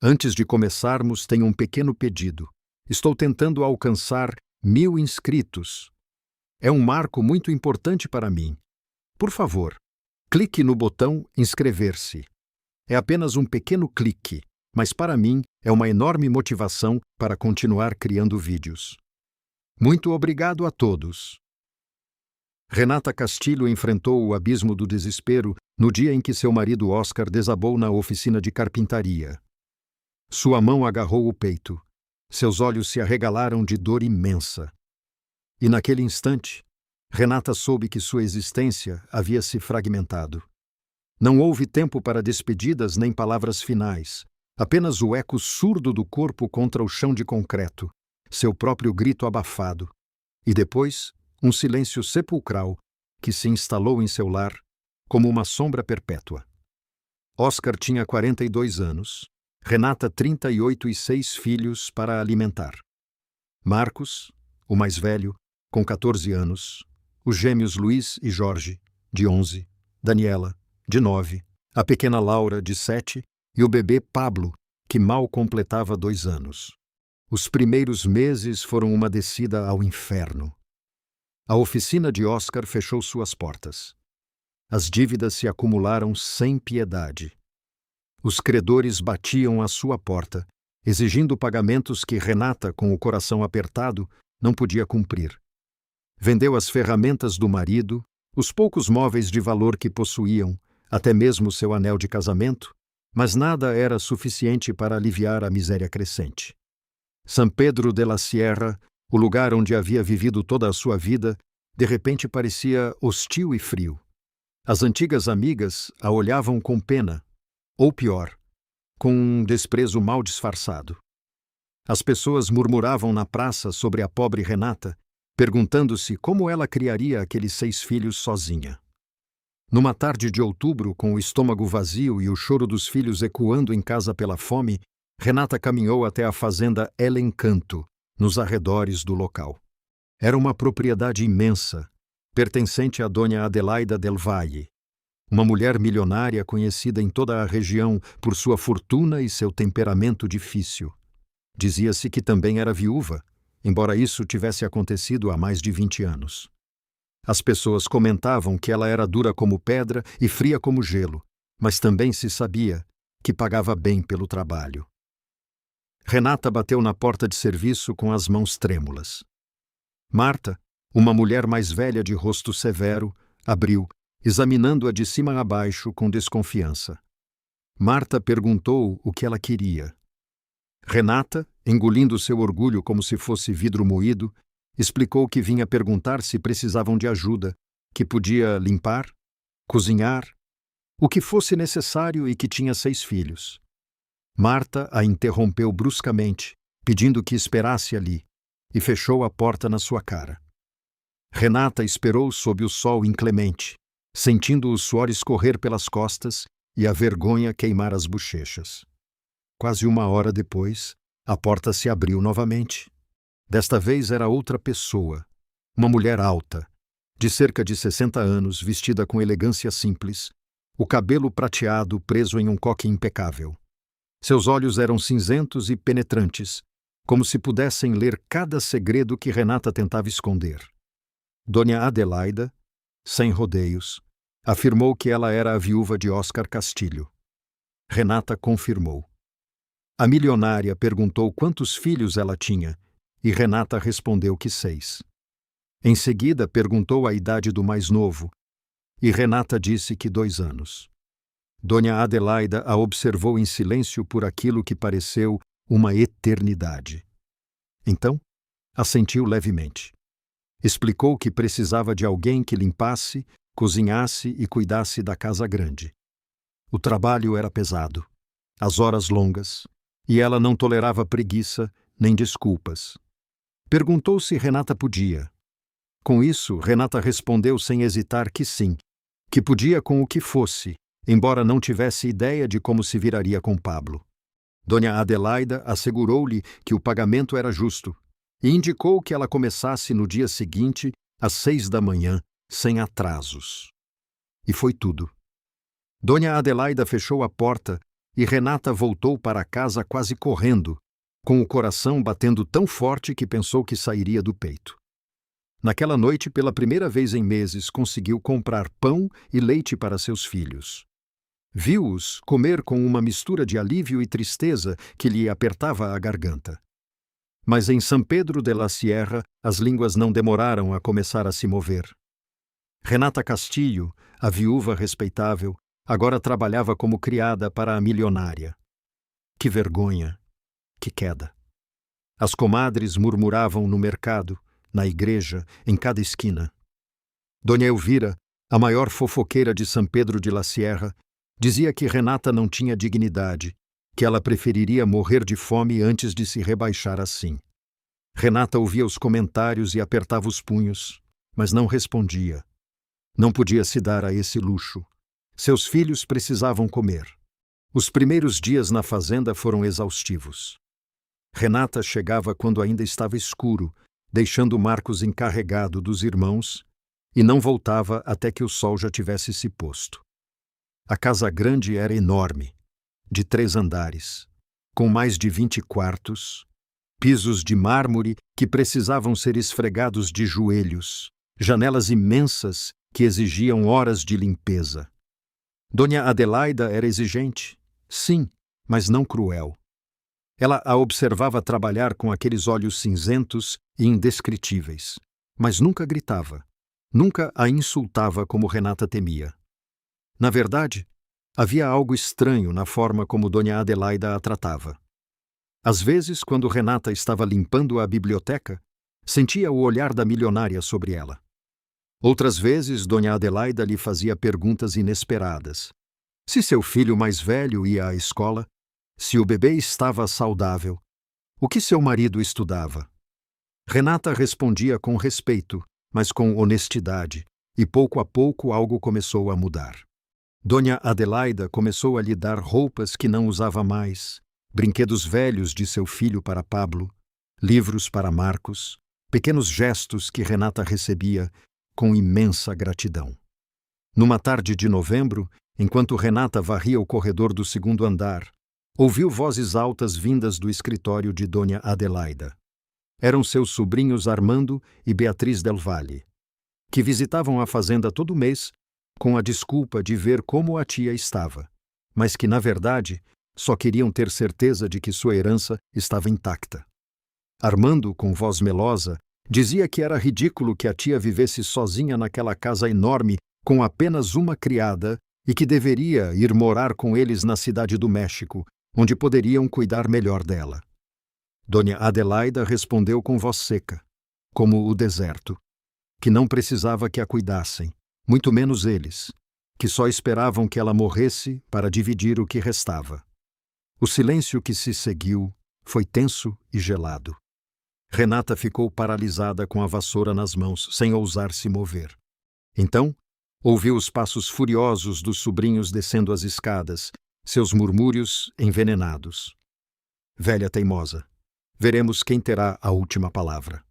Antes de começarmos, tenho um pequeno pedido. Estou tentando alcançar 1000 inscritos. É um marco muito importante para mim. Por favor, clique no botão inscrever-se. É apenas um pequeno clique, mas para mim é uma enorme motivação para continuar criando vídeos. Muito obrigado a todos. Renata Castilho enfrentou o abismo do desespero no dia em que seu marido Oscar desabou na oficina de carpintaria. Sua mão agarrou o peito. Seus olhos se arregalaram de dor imensa. E naquele instante, Renata soube que sua existência havia se fragmentado. Não houve tempo para despedidas nem palavras finais, apenas o eco surdo do corpo contra o chão de concreto, seu próprio grito abafado, e depois um silêncio sepulcral que se instalou em seu lar como uma sombra perpétua. Oscar tinha 42 anos, Renata 38 e 6 filhos para alimentar. Marcos, o mais velho, com 14 anos, os gêmeos Luiz e Jorge, de 11, Daniela, de 9, a pequena Laura, de 7, e o bebê Pablo, que mal completava 2 anos. Os primeiros meses foram uma descida ao inferno. A oficina de Oscar fechou suas portas. As dívidas se acumularam sem piedade. Os credores batiam à sua porta, exigindo pagamentos que Renata, com o coração apertado, não podia cumprir. Vendeu as ferramentas do marido, os poucos móveis de valor que possuíam, até mesmo seu anel de casamento, mas nada era suficiente para aliviar a miséria crescente. São Pedro de la Sierra, o lugar onde havia vivido toda a sua vida, de repente parecia hostil e frio. As antigas amigas a olhavam com pena, ou pior, com um desprezo mal disfarçado. As pessoas murmuravam na praça sobre a pobre Renata, perguntando-se como ela criaria aqueles 6 filhos sozinha. Numa tarde de outubro, com o estômago vazio e o choro dos filhos ecoando em casa pela fome, Renata caminhou até a fazenda El Encanto, nos arredores do local. Era uma propriedade imensa, pertencente à dona Adelaida del Valle, uma mulher milionária conhecida em toda a região por sua fortuna e seu temperamento difícil. Dizia-se que também era viúva, embora isso tivesse acontecido há mais de 20 anos. As pessoas comentavam que ela era dura como pedra e fria como gelo, mas também se sabia que pagava bem pelo trabalho. Renata bateu na porta de serviço com as mãos trêmulas. Marta, uma mulher mais velha de rosto severo, abriu, examinando-a de cima a baixo com desconfiança. Marta perguntou o que ela queria. Renata, engolindo seu orgulho como se fosse vidro moído, explicou que vinha perguntar se precisavam de ajuda, que podia limpar, cozinhar, o que fosse necessário e que tinha 6 filhos. Marta a interrompeu bruscamente, pedindo que esperasse ali, e fechou a porta na sua cara. Renata esperou sob o sol inclemente, sentindo o suor escorrer pelas costas e a vergonha queimar as bochechas. Quase 1 hora depois, a porta se abriu novamente. Desta vez era outra pessoa, uma mulher alta, de cerca de 60 anos, vestida com elegância simples, o cabelo prateado preso em um coque impecável. Seus olhos eram cinzentos e penetrantes, como se pudessem ler cada segredo que Renata tentava esconder. Dona Adelaida, sem rodeios, afirmou que ela era a viúva de Oscar Castilho. Renata confirmou. A milionária perguntou quantos filhos ela tinha, e Renata respondeu que 6. Em seguida, perguntou a idade do mais novo, e Renata disse que 2 anos. Dona Adelaida a observou em silêncio por aquilo que pareceu uma eternidade. Então, assentiu levemente. Explicou que precisava de alguém que limpasse, cozinhasse e cuidasse da casa grande. O trabalho era pesado, as horas longas, e ela não tolerava preguiça nem desculpas. Perguntou se Renata podia. Com isso, Renata respondeu sem hesitar que sim, que podia com o que fosse, embora não tivesse ideia de como se viraria com Pablo. Dona Adelaida assegurou-lhe que o pagamento era justo e indicou que ela começasse no dia seguinte, às 6 da manhã, sem atrasos. E foi tudo. Dona Adelaida fechou a porta e Renata voltou para casa quase correndo, com o coração batendo tão forte que pensou que sairia do peito. Naquela noite, pela primeira vez em meses, conseguiu comprar pão e leite para seus filhos. Viu-os comer com uma mistura de alívio e tristeza que lhe apertava a garganta. Mas em São Pedro de la Sierra, as línguas não demoraram a começar a se mover. Renata Castillo, a viúva respeitável, agora trabalhava como criada para a milionária. Que vergonha! Que queda! As comadres murmuravam no mercado, na igreja, em cada esquina. Dona Elvira, a maior fofoqueira de São Pedro de la Sierra, dizia que Renata não tinha dignidade, que ela preferiria morrer de fome antes de se rebaixar assim. Renata ouvia os comentários e apertava os punhos, mas não respondia. Não podia se dar a esse luxo. Seus filhos precisavam comer. Os primeiros dias na fazenda foram exaustivos. Renata chegava quando ainda estava escuro, deixando Marcos encarregado dos irmãos, e não voltava até que o sol já tivesse se posto. A casa grande era enorme, de 3 andares, com mais de 20 quartos, pisos de mármore que precisavam ser esfregados de joelhos, janelas imensas que exigiam horas de limpeza. Dona Adelaida era exigente, sim, mas não cruel. Ela a observava trabalhar com aqueles olhos cinzentos e indescritíveis, mas nunca gritava, nunca a insultava como Renata temia. Na verdade, havia algo estranho na forma como Dona Adelaida a tratava. Às vezes, quando Renata estava limpando a biblioteca, sentia o olhar da milionária sobre ela. Outras vezes, Dona Adelaida lhe fazia perguntas inesperadas. Se seu filho mais velho ia à escola, se o bebê estava saudável, o que seu marido estudava. Renata respondia com respeito, mas com honestidade, e pouco a pouco algo começou a mudar. Dona Adelaida começou a lhe dar roupas que não usava mais, brinquedos velhos de seu filho para Pablo, livros para Marcos, pequenos gestos que Renata recebia com imensa gratidão. Numa tarde de novembro, enquanto Renata varria o corredor do 2º andar, ouviu vozes altas vindas do escritório de Dona Adelaida. Eram seus sobrinhos Armando e Beatriz del Valle, que visitavam a fazenda todo mês com a desculpa de ver como a tia estava, mas que, na verdade, só queriam ter certeza de que sua herança estava intacta. Armando, com voz melosa, dizia que era ridículo que a tia vivesse sozinha naquela casa enorme com apenas uma criada e que deveria ir morar com eles na cidade do México, onde poderiam cuidar melhor dela. Dona Adelaida respondeu com voz seca, como o deserto, que não precisava que a cuidassem, muito menos eles, que só esperavam que ela morresse para dividir o que restava. O silêncio que se seguiu foi tenso e gelado. Renata ficou paralisada com a vassoura nas mãos, sem ousar se mover. Então, ouviu os passos furiosos dos sobrinhos descendo as escadas, seus murmúrios envenenados. Velha teimosa, veremos quem terá a última palavra.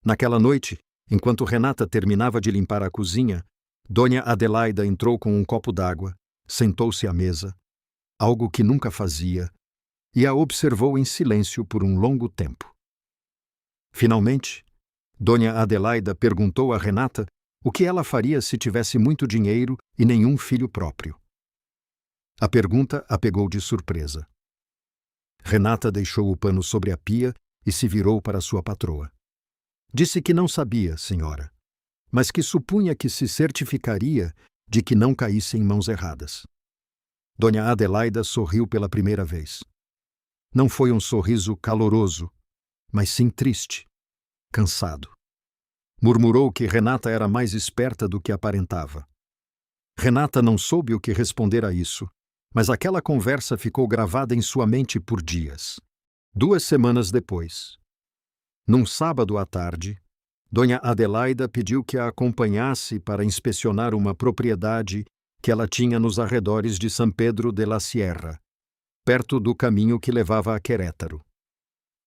Naquela noite, enquanto Renata terminava de limpar a cozinha, Dona Adelaida entrou com um copo d'água, sentou-se à mesa, algo que nunca fazia, e a observou em silêncio por um longo tempo. Finalmente, Dona Adelaida perguntou a Renata o que ela faria se tivesse muito dinheiro e nenhum filho próprio. A pergunta a pegou de surpresa. Renata deixou o pano sobre a pia e se virou para sua patroa. Disse que não sabia, senhora, mas que supunha que se certificaria de que não caísse em mãos erradas. Dona Adelaida sorriu pela primeira vez. Não foi um sorriso caloroso, mas sim triste, cansado. Murmurou que Renata era mais esperta do que aparentava. Renata não soube o que responder a isso, mas aquela conversa ficou gravada em sua mente por dias. 2 semanas depois, num sábado à tarde, Dona Adelaida pediu que a acompanhasse para inspecionar uma propriedade que ela tinha nos arredores de São Pedro de la Sierra, perto do caminho que levava a Querétaro.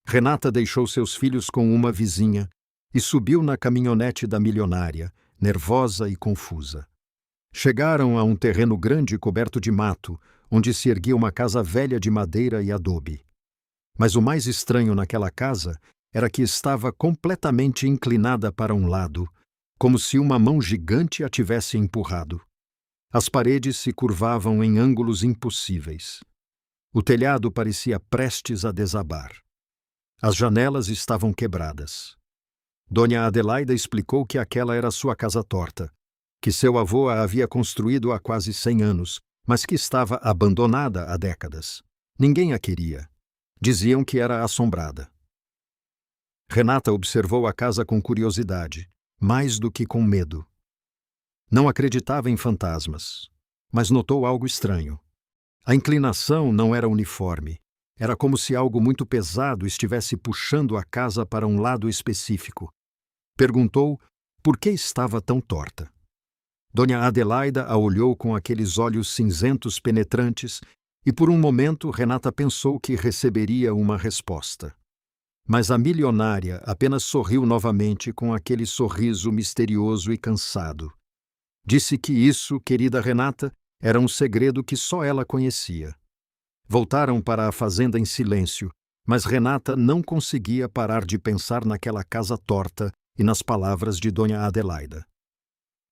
Renata deixou seus filhos com uma vizinha e subiu na caminhonete da milionária, nervosa e confusa. Chegaram a um terreno grande coberto de mato, onde se erguia uma casa velha de madeira e adobe. Mas o mais estranho naquela casa era que estava completamente inclinada para um lado, como se uma mão gigante a tivesse empurrado. As paredes se curvavam em ângulos impossíveis. O telhado parecia prestes a desabar. As janelas estavam quebradas. Dona Adelaida explicou que aquela era sua casa torta, que seu avô a havia construído há quase 100 anos, mas que estava abandonada há décadas. Ninguém a queria. Diziam que era assombrada. Renata observou a casa com curiosidade, mais do que com medo. Não acreditava em fantasmas, mas notou algo estranho. A inclinação não era uniforme. Era como se algo muito pesado estivesse puxando a casa para um lado específico. Perguntou por que estava tão torta. Dona Adelaida a olhou com aqueles olhos cinzentos penetrantes e por um momento Renata pensou que receberia uma resposta. Mas a milionária apenas sorriu novamente com aquele sorriso misterioso e cansado. Disse que isso, querida Renata, era um segredo que só ela conhecia. Voltaram para a fazenda em silêncio, mas Renata não conseguia parar de pensar naquela casa torta e nas palavras de Dona Adelaida.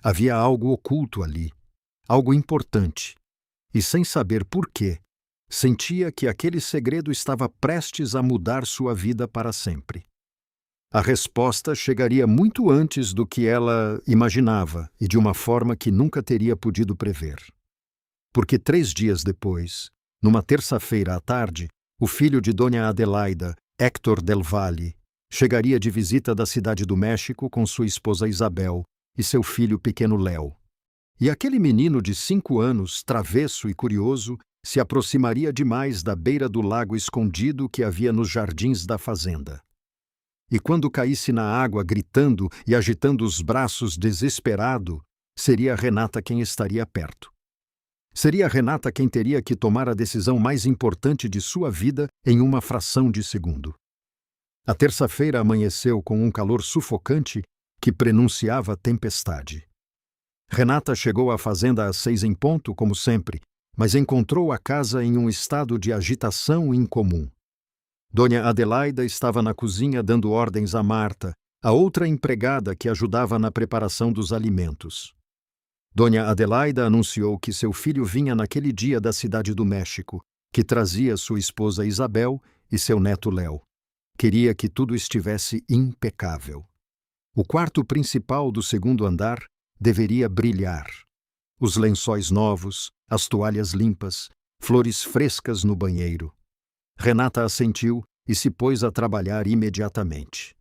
Havia algo oculto ali, algo importante, e sem saber por quê, sentia que aquele segredo estava prestes a mudar sua vida para sempre. A resposta chegaria muito antes do que ela imaginava e de uma forma que nunca teria podido prever. Porque 3 dias depois, numa terça-feira à tarde, o filho de Dona Adelaida, Héctor del Valle, chegaria de visita da cidade do México com sua esposa Isabel e seu filho pequeno Léo. E aquele menino de 5 anos, travesso e curioso, se aproximaria demais da beira do lago escondido que havia nos jardins da fazenda. E quando caísse na água gritando e agitando os braços desesperado, seria Renata quem estaria perto. Seria Renata quem teria que tomar a decisão mais importante de sua vida em uma fração de segundo. A terça-feira amanheceu com um calor sufocante que prenunciava tempestade. Renata chegou à fazenda às 6 em ponto, como sempre, mas encontrou a casa em um estado de agitação incomum. Dona Adelaida estava na cozinha dando ordens a Marta, a outra empregada que ajudava na preparação dos alimentos. Dona Adelaida anunciou que seu filho vinha naquele dia da cidade do México, que trazia sua esposa Isabel e seu neto Léo. Queria que tudo estivesse impecável. O quarto principal do segundo andar deveria brilhar. Os lençóis novos, as toalhas limpas, flores frescas no banheiro. Renata assentiu e se pôs a trabalhar imediatamente.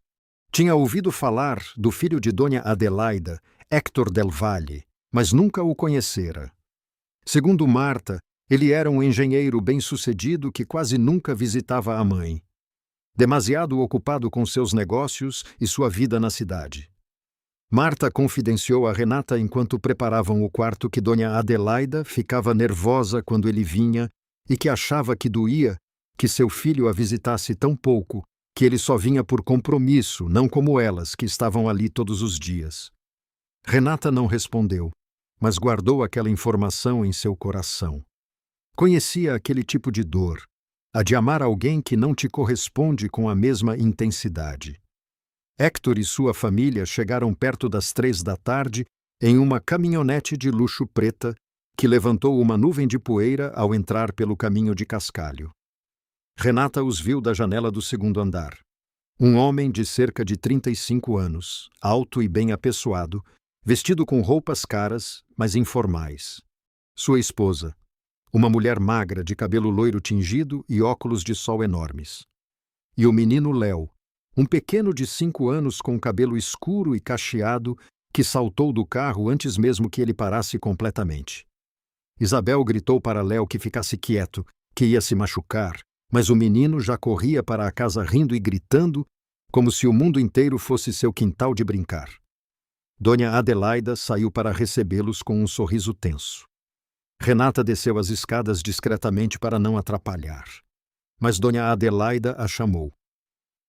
Tinha ouvido falar do filho de Dona Adelaida, Héctor del Valle, mas nunca o conhecera. Segundo Marta, ele era um engenheiro bem-sucedido que quase nunca visitava a mãe. Demasiado ocupado com seus negócios e sua vida na cidade. Marta confidenciou a Renata enquanto preparavam o quarto que Dona Adelaida ficava nervosa quando ele vinha e que achava que doía que seu filho a visitasse tão pouco, que ele só vinha por compromisso, não como elas, que estavam ali todos os dias. Renata não respondeu, mas guardou aquela informação em seu coração. Conhecia aquele tipo de dor, a de amar alguém que não te corresponde com a mesma intensidade. Héctor e sua família chegaram perto das 3 da tarde em uma caminhonete de luxo preta que levantou uma nuvem de poeira ao entrar pelo caminho de cascalho. Renata os viu da janela do segundo andar. Um homem de cerca de 35 anos, alto e bem apessoado, vestido com roupas caras, mas informais. Sua esposa, uma mulher magra de cabelo loiro tingido e óculos de sol enormes. E o menino Léo, um pequeno de 5 anos com cabelo escuro e cacheado que saltou do carro antes mesmo que ele parasse completamente. Isabel gritou para Léo que ficasse quieto, que ia se machucar, mas o menino já corria para a casa rindo e gritando, como se o mundo inteiro fosse seu quintal de brincar. Dona Adelaida saiu para recebê-los com um sorriso tenso. Renata desceu as escadas discretamente para não atrapalhar. Mas Dona Adelaida a chamou.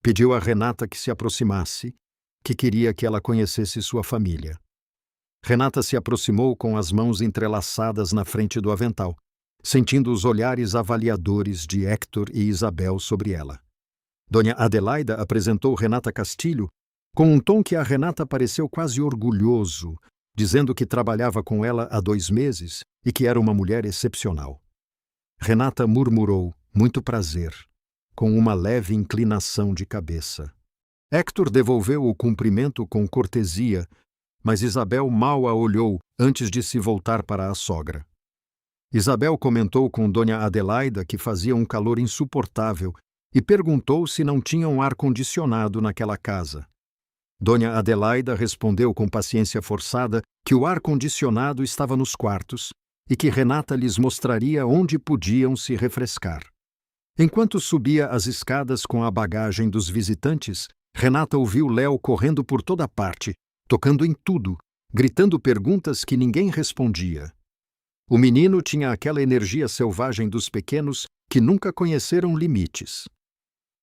Pediu a Renata que se aproximasse, que queria que ela conhecesse sua família. Renata se aproximou com as mãos entrelaçadas na frente do avental, sentindo os olhares avaliadores de Héctor e Isabel sobre ela. Dona Adelaida apresentou Renata Castilho com um tom que a Renata pareceu quase orgulhoso, dizendo que trabalhava com ela há 2 meses e que era uma mulher excepcional. Renata murmurou, muito prazer, com uma leve inclinação de cabeça. Héctor devolveu o cumprimento com cortesia, mas Isabel mal a olhou antes de se voltar para a sogra. Isabel comentou com Dona Adelaida que fazia um calor insuportável e perguntou se não tinham ar-condicionado naquela casa. Dona Adelaida respondeu com paciência forçada que o ar-condicionado estava nos quartos e que Renata lhes mostraria onde podiam se refrescar. Enquanto subia as escadas com a bagagem dos visitantes, Renata ouviu Léo correndo por toda parte, tocando em tudo, gritando perguntas que ninguém respondia. O menino tinha aquela energia selvagem dos pequenos que nunca conheceram limites.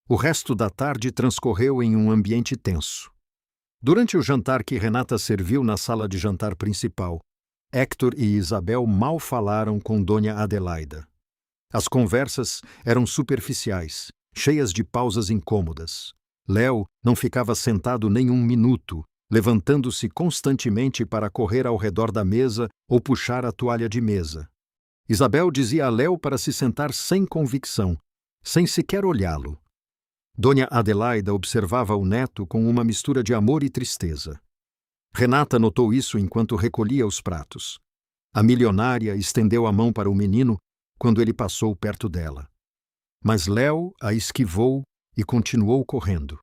O resto da tarde transcorreu em um ambiente tenso. Durante o jantar que Renata serviu na sala de jantar principal, Héctor e Isabel mal falaram com Dona Adelaida. As conversas eram superficiais, cheias de pausas incômodas. Léo não ficava sentado nem 1 minuto, levantando-se constantemente para correr ao redor da mesa ou puxar a toalha de mesa. Isabel dizia a Léo para se sentar sem convicção, sem sequer olhá-lo. Dona Adelaida observava o neto com uma mistura de amor e tristeza. Renata notou isso enquanto recolhia os pratos. A milionária estendeu a mão para o menino quando ele passou perto dela. Mas Léo a esquivou e continuou correndo.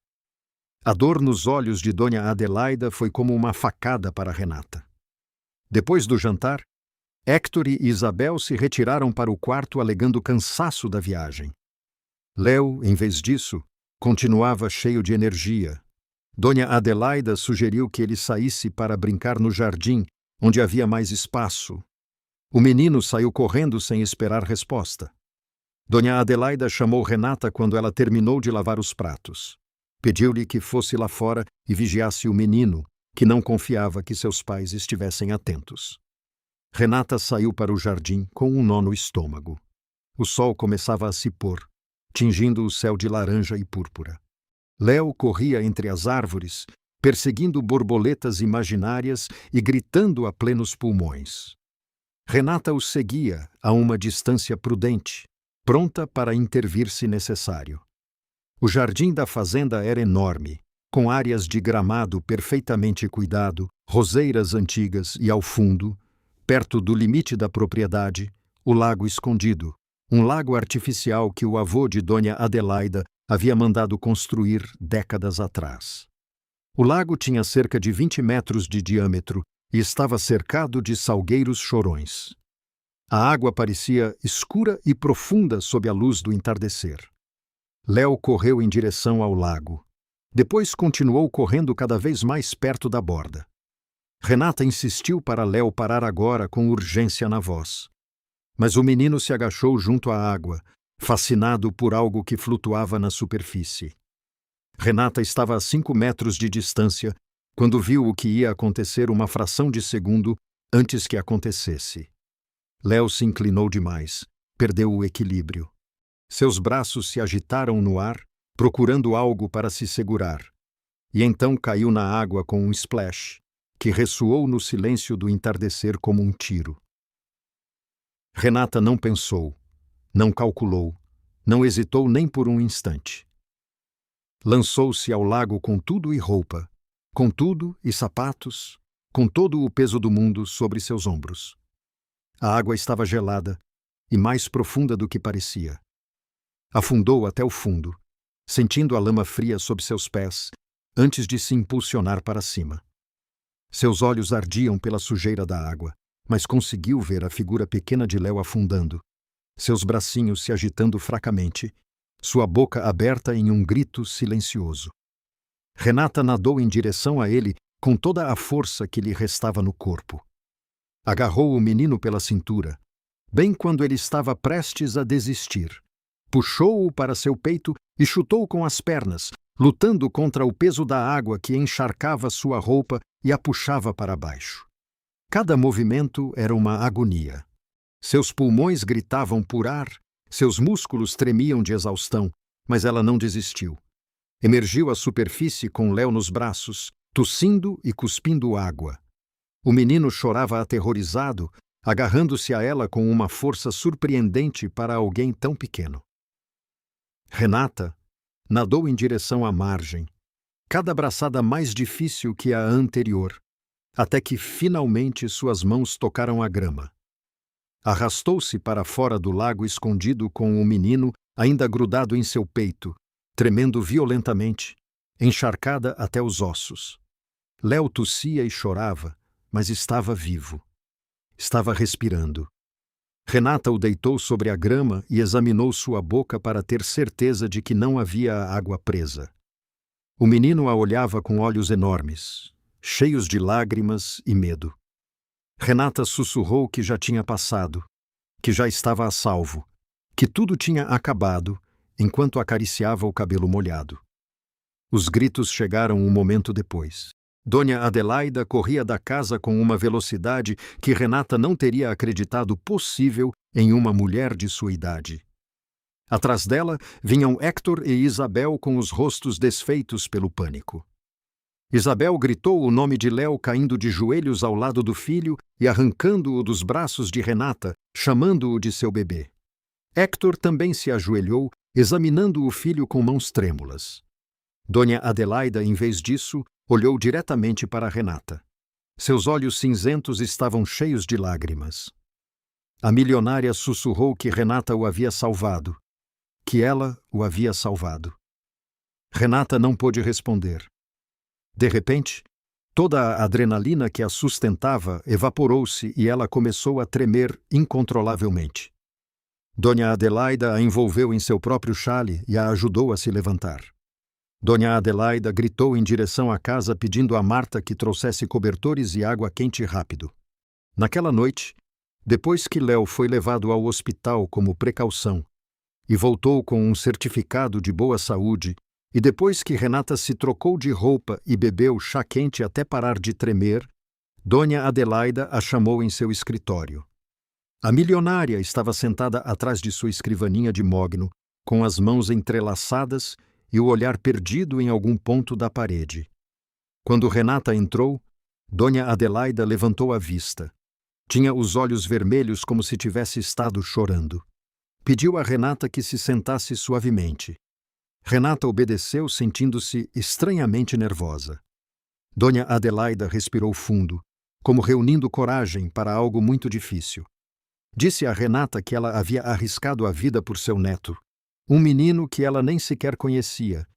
A dor nos olhos de Dona Adelaida foi como uma facada para Renata. Depois do jantar, Héctor e Isabel se retiraram para o quarto alegando cansaço da viagem. Léo, em vez disso, continuava cheio de energia. Dona Adelaida sugeriu que ele saísse para brincar no jardim, onde havia mais espaço. O menino saiu correndo sem esperar resposta. Dona Adelaida chamou Renata quando ela terminou de lavar os pratos. Pediu-lhe que fosse lá fora e vigiasse o menino, que não confiava que seus pais estivessem atentos. Renata saiu para o jardim com um nó no estômago. O sol começava a se pôr, tingindo o céu de laranja e púrpura. Léo corria entre as árvores, perseguindo borboletas imaginárias e gritando a plenos pulmões. Renata o seguia a uma distância prudente, pronta para intervir se necessário. O jardim da fazenda era enorme, com áreas de gramado perfeitamente cuidado, roseiras antigas e, ao fundo, perto do limite da propriedade, o lago escondido, um lago artificial que o avô de Dona Adelaida havia mandado construir décadas atrás. O lago tinha cerca de 20 metros de diâmetro e estava cercado de salgueiros chorões. A água parecia escura e profunda sob a luz do entardecer. Léo correu em direção ao lago. Depois continuou correndo cada vez mais perto da borda. Renata insistiu para Léo parar agora com urgência na voz. Mas o menino se agachou junto à água, fascinado por algo que flutuava na superfície. Renata estava a 5 metros de distância quando viu o que ia acontecer uma fração de segundo antes que acontecesse. Léo se inclinou demais, perdeu o equilíbrio. Seus braços se agitaram no ar, procurando algo para se segurar, e então caiu na água com um splash, que ressoou no silêncio do entardecer como um tiro. Renata não pensou, não calculou, não hesitou nem por um instante. Lançou-se ao lago com tudo e roupa, com tudo e sapatos, com todo o peso do mundo sobre seus ombros. A água estava gelada e mais profunda do que parecia. Afundou até o fundo, sentindo a lama fria sob seus pés, antes de se impulsionar para cima. Seus olhos ardiam pela sujeira da água, mas conseguiu ver a figura pequena de Léo afundando, seus bracinhos se agitando fracamente, sua boca aberta em um grito silencioso. Renata nadou em direção a ele com toda a força que lhe restava no corpo. Agarrou o menino pela cintura, bem quando ele estava prestes a desistir. Puxou-o para seu peito e chutou com as pernas, lutando contra o peso da água que encharcava sua roupa e a puxava para baixo. Cada movimento era uma agonia. Seus pulmões gritavam por ar, seus músculos tremiam de exaustão, mas ela não desistiu. Emergiu à superfície com Léo nos braços, tossindo e cuspindo água. O menino chorava aterrorizado, agarrando-se a ela com uma força surpreendente para alguém tão pequeno. Renata nadou em direção à margem, cada braçada mais difícil que a anterior, até que finalmente suas mãos tocaram a grama. Arrastou-se para fora do lago escondido com o menino ainda grudado em seu peito, tremendo violentamente, encharcada até os ossos. Léo tossia e chorava, mas estava vivo. Estava respirando. Renata o deitou sobre a grama e examinou sua boca para ter certeza de que não havia água presa. O menino a olhava com olhos enormes, cheios de lágrimas e medo. Renata sussurrou que já tinha passado, que já estava a salvo, que tudo tinha acabado, enquanto acariciava o cabelo molhado. Os gritos chegaram um momento depois. Dona Adelaida corria da casa com uma velocidade que Renata não teria acreditado possível em uma mulher de sua idade. Atrás dela vinham Héctor e Isabel com os rostos desfeitos pelo pânico. Isabel gritou o nome de Léo caindo de joelhos ao lado do filho e arrancando-o dos braços de Renata, chamando-o de seu bebê. Héctor também se ajoelhou, examinando o filho com mãos trêmulas. Dona Adelaida, em vez disso, olhou diretamente para Renata. Seus olhos cinzentos estavam cheios de lágrimas. A milionária sussurrou que Renata o havia salvado, que ela o havia salvado. Renata não pôde responder. De repente, toda a adrenalina que a sustentava evaporou-se e ela começou a tremer incontrolavelmente. Dona Adelaida a envolveu em seu próprio xale e a ajudou a se levantar. Dona Adelaida gritou em direção à casa pedindo a Marta que trouxesse cobertores e água quente rápido. Naquela noite, depois que Léo foi levado ao hospital como precaução e voltou com um certificado de boa saúde, e depois que Renata se trocou de roupa e bebeu chá quente até parar de tremer, Dona Adelaida a chamou em seu escritório. A milionária estava sentada atrás de sua escrivaninha de mogno, com as mãos entrelaçadas e o olhar perdido em algum ponto da parede. Quando Renata entrou, Dona Adelaida levantou a vista. Tinha os olhos vermelhos como se tivesse estado chorando. Pediu a Renata que se sentasse suavemente. Renata obedeceu, sentindo-se estranhamente nervosa. Dona Adelaida respirou fundo, como reunindo coragem para algo muito difícil. Disse a Renata que ela havia arriscado a vida por seu neto, um menino que ela nem sequer conhecia,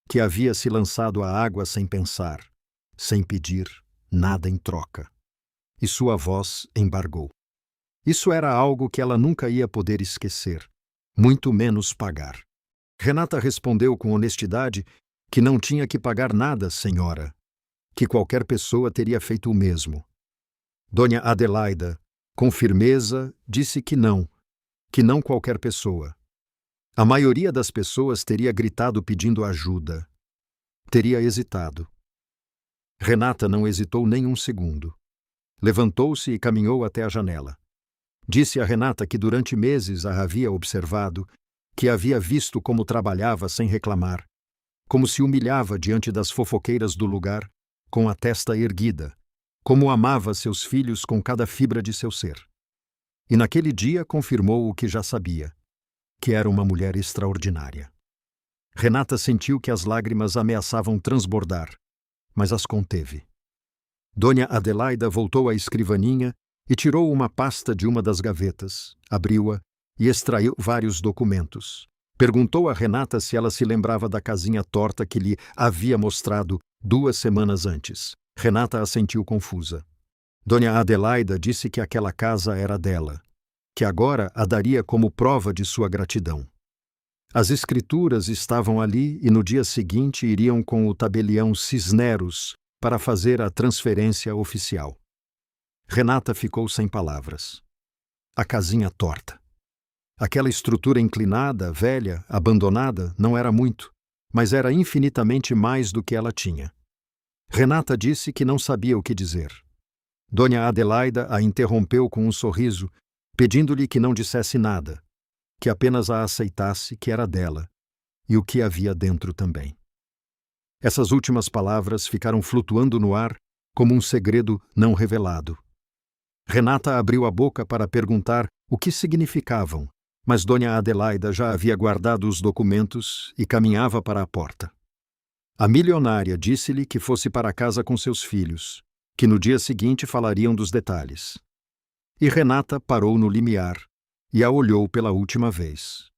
que havia se lançado à água sem pensar, sem pedir nada em troca. E sua voz embargou. Isso era algo que ela nunca ia poder esquecer, muito menos pagar. Renata respondeu com honestidade que não tinha que pagar nada, senhora, que qualquer pessoa teria feito o mesmo. Dona Adelaida, com firmeza, disse que não qualquer pessoa. A maioria das pessoas teria gritado pedindo ajuda. Teria hesitado. Renata não hesitou nem um segundo. Levantou-se e caminhou até a janela. Disse a Renata que durante meses a havia observado, que havia visto como trabalhava sem reclamar, como se humilhava diante das fofoqueiras do lugar, com a testa erguida, como amava seus filhos com cada fibra de seu ser. E naquele dia confirmou o que já sabia, que era uma mulher extraordinária. Renata sentiu que as lágrimas ameaçavam transbordar, mas as conteve. Dona Adelaida voltou à escrivaninha e tirou uma pasta de uma das gavetas, abriu-a e extraiu vários documentos. Perguntou a Renata se ela se lembrava da casinha torta que lhe havia mostrado 2 semanas antes. Renata assentiu confusa. Dona Adelaida disse que aquela casa era dela, que agora a daria como prova de sua gratidão. As escrituras estavam ali e no dia seguinte iriam com o tabelião Cisneros para fazer a transferência oficial. Renata ficou sem palavras. A casinha torta. Aquela estrutura inclinada, velha, abandonada, não era muito, mas era infinitamente mais do que ela tinha. Renata disse que não sabia o que dizer. Dona Adelaida a interrompeu com um sorriso pedindo-lhe que não dissesse nada, que apenas a aceitasse que era dela e o que havia dentro também. Essas últimas palavras ficaram flutuando no ar como um segredo não revelado. Renata abriu a boca para perguntar o que significavam, mas Dona Adelaida já havia guardado os documentos e caminhava para a porta. A milionária disse-lhe que fosse para casa com seus filhos, que no dia seguinte falariam dos detalhes. E Renata parou no limiar e a olhou pela última vez.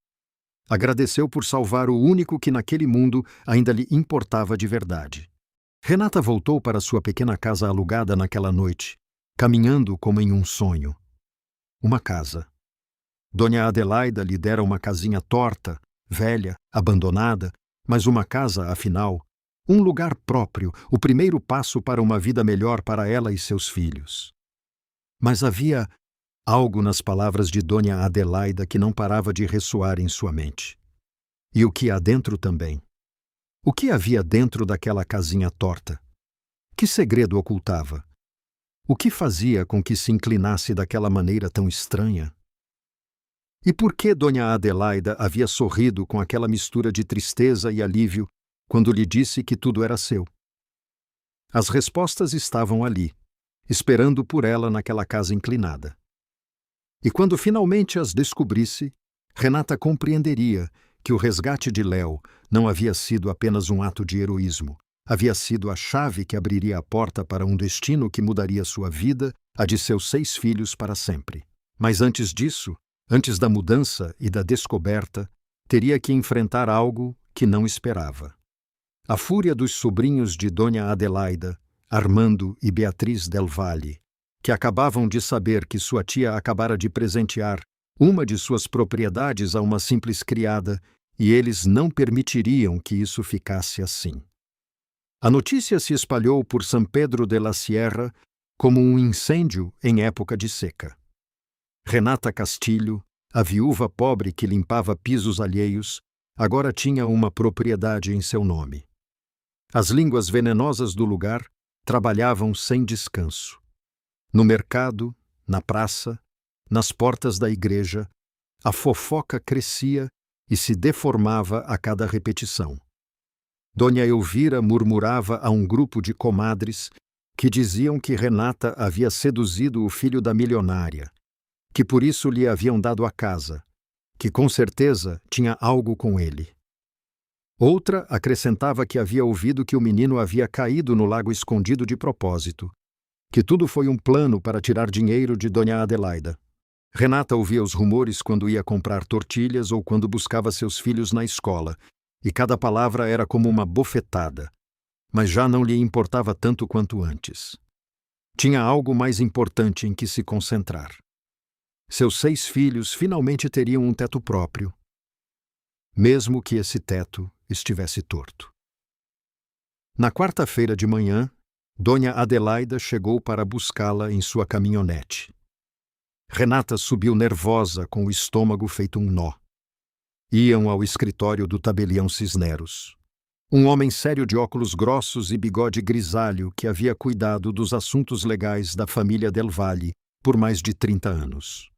Agradeceu por salvar o único que naquele mundo ainda lhe importava de verdade. Renata voltou para sua pequena casa alugada naquela noite, caminhando como em um sonho. Uma casa. Dona Adelaida lhe dera uma casinha torta, velha, abandonada, mas uma casa, afinal, um lugar próprio, o primeiro passo para uma vida melhor para ela e seus filhos. Mas havia algo nas palavras de Dona Adelaida que não parava de ressoar em sua mente. E o que há dentro também. O que havia dentro daquela casinha torta? Que segredo ocultava? O que fazia com que se inclinasse daquela maneira tão estranha? E por que Dona Adelaida havia sorrido com aquela mistura de tristeza e alívio quando lhe disse que tudo era seu? As respostas estavam ali, esperando por ela naquela casa inclinada. E quando finalmente as descobrisse, Renata compreenderia que o resgate de Léo não havia sido apenas um ato de heroísmo, havia sido a chave que abriria a porta para um destino que mudaria sua vida, a de seus 6 filhos para sempre. Mas antes disso, antes da mudança e da descoberta, teria que enfrentar algo que não esperava. A fúria dos sobrinhos de Dona Adelaida, Armando e Beatriz del Valle, que acabavam de saber que sua tia acabara de presentear uma de suas propriedades a uma simples criada, e eles não permitiriam que isso ficasse assim. A notícia se espalhou por San Pedro de la Sierra como um incêndio em época de seca. Renata Castilho, a viúva pobre que limpava pisos alheios, agora tinha uma propriedade em seu nome. As línguas venenosas do lugar trabalhavam sem descanso. No mercado, na praça, nas portas da igreja, a fofoca crescia e se deformava a cada repetição. Dona Elvira murmurava a um grupo de comadres que diziam que Renata havia seduzido o filho da milionária, que por isso lhe haviam dado a casa, que com certeza tinha algo com ele. Outra acrescentava que havia ouvido que o menino havia caído no lago escondido de propósito, que tudo foi um plano para tirar dinheiro de Dona Adelaida. Renata ouvia os rumores quando ia comprar tortilhas ou quando buscava seus filhos na escola, e cada palavra era como uma bofetada, mas já não lhe importava tanto quanto antes. Tinha algo mais importante em que se concentrar. Seus 6 filhos finalmente teriam um teto próprio, mesmo que esse teto estivesse torto. Na quarta-feira de manhã, Dona Adelaida chegou para buscá-la em sua caminhonete. Renata subiu nervosa, com o estômago feito um nó. Iam ao escritório do tabelião Cisneros. Um homem sério de óculos grossos e bigode grisalho que havia cuidado dos assuntos legais da família Del Valle por mais de 30 anos.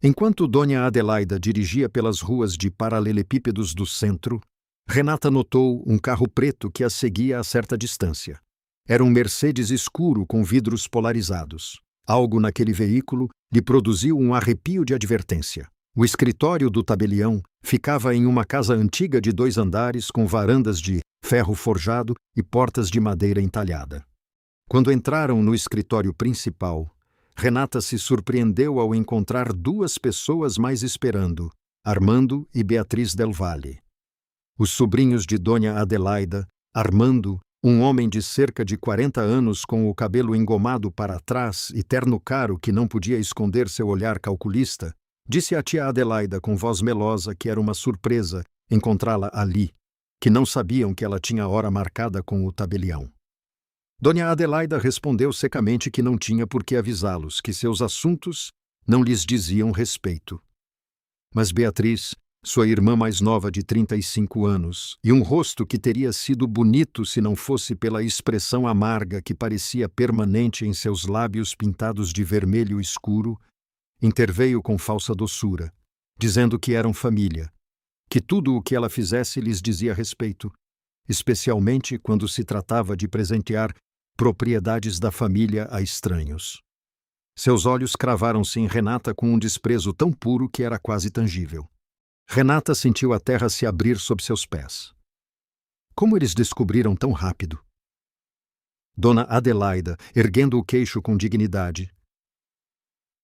Enquanto Dona Adelaida dirigia pelas ruas de paralelepípedos do centro, Renata notou um carro preto que a seguia a certa distância. Era um Mercedes escuro com vidros polarizados. Algo naquele veículo lhe produziu um arrepio de advertência. O escritório do tabelião ficava em uma casa antiga de 2 andares com varandas de ferro forjado e portas de madeira entalhada. Quando entraram no escritório principal, Renata se surpreendeu ao encontrar 2 pessoas mais esperando, Armando e Beatriz del Valle. Os sobrinhos de Dona Adelaida, Armando, um homem de cerca de 40 anos com o cabelo engomado para trás e terno caro que não podia esconder seu olhar calculista, disse à tia Adelaida com voz melosa que era uma surpresa encontrá-la ali, que não sabiam que ela tinha hora marcada com o tabelião. Dona Adelaida respondeu secamente que não tinha por que avisá-los, que seus assuntos não lhes diziam respeito. Mas Beatriz, sua irmã mais nova de 35 anos, e um rosto que teria sido bonito se não fosse pela expressão amarga que parecia permanente em seus lábios pintados de vermelho escuro, Interveio com falsa doçura, dizendo que eram família, que tudo o que ela fizesse lhes dizia respeito, especialmente quando se tratava de presentear propriedades da família a estranhos. Seus olhos cravaram-se em Renata com um desprezo tão puro que era quase tangível. Renata sentiu a terra se abrir sob seus pés. Como eles descobriram tão rápido? Dona Adelaida, erguendo o queixo com dignidade,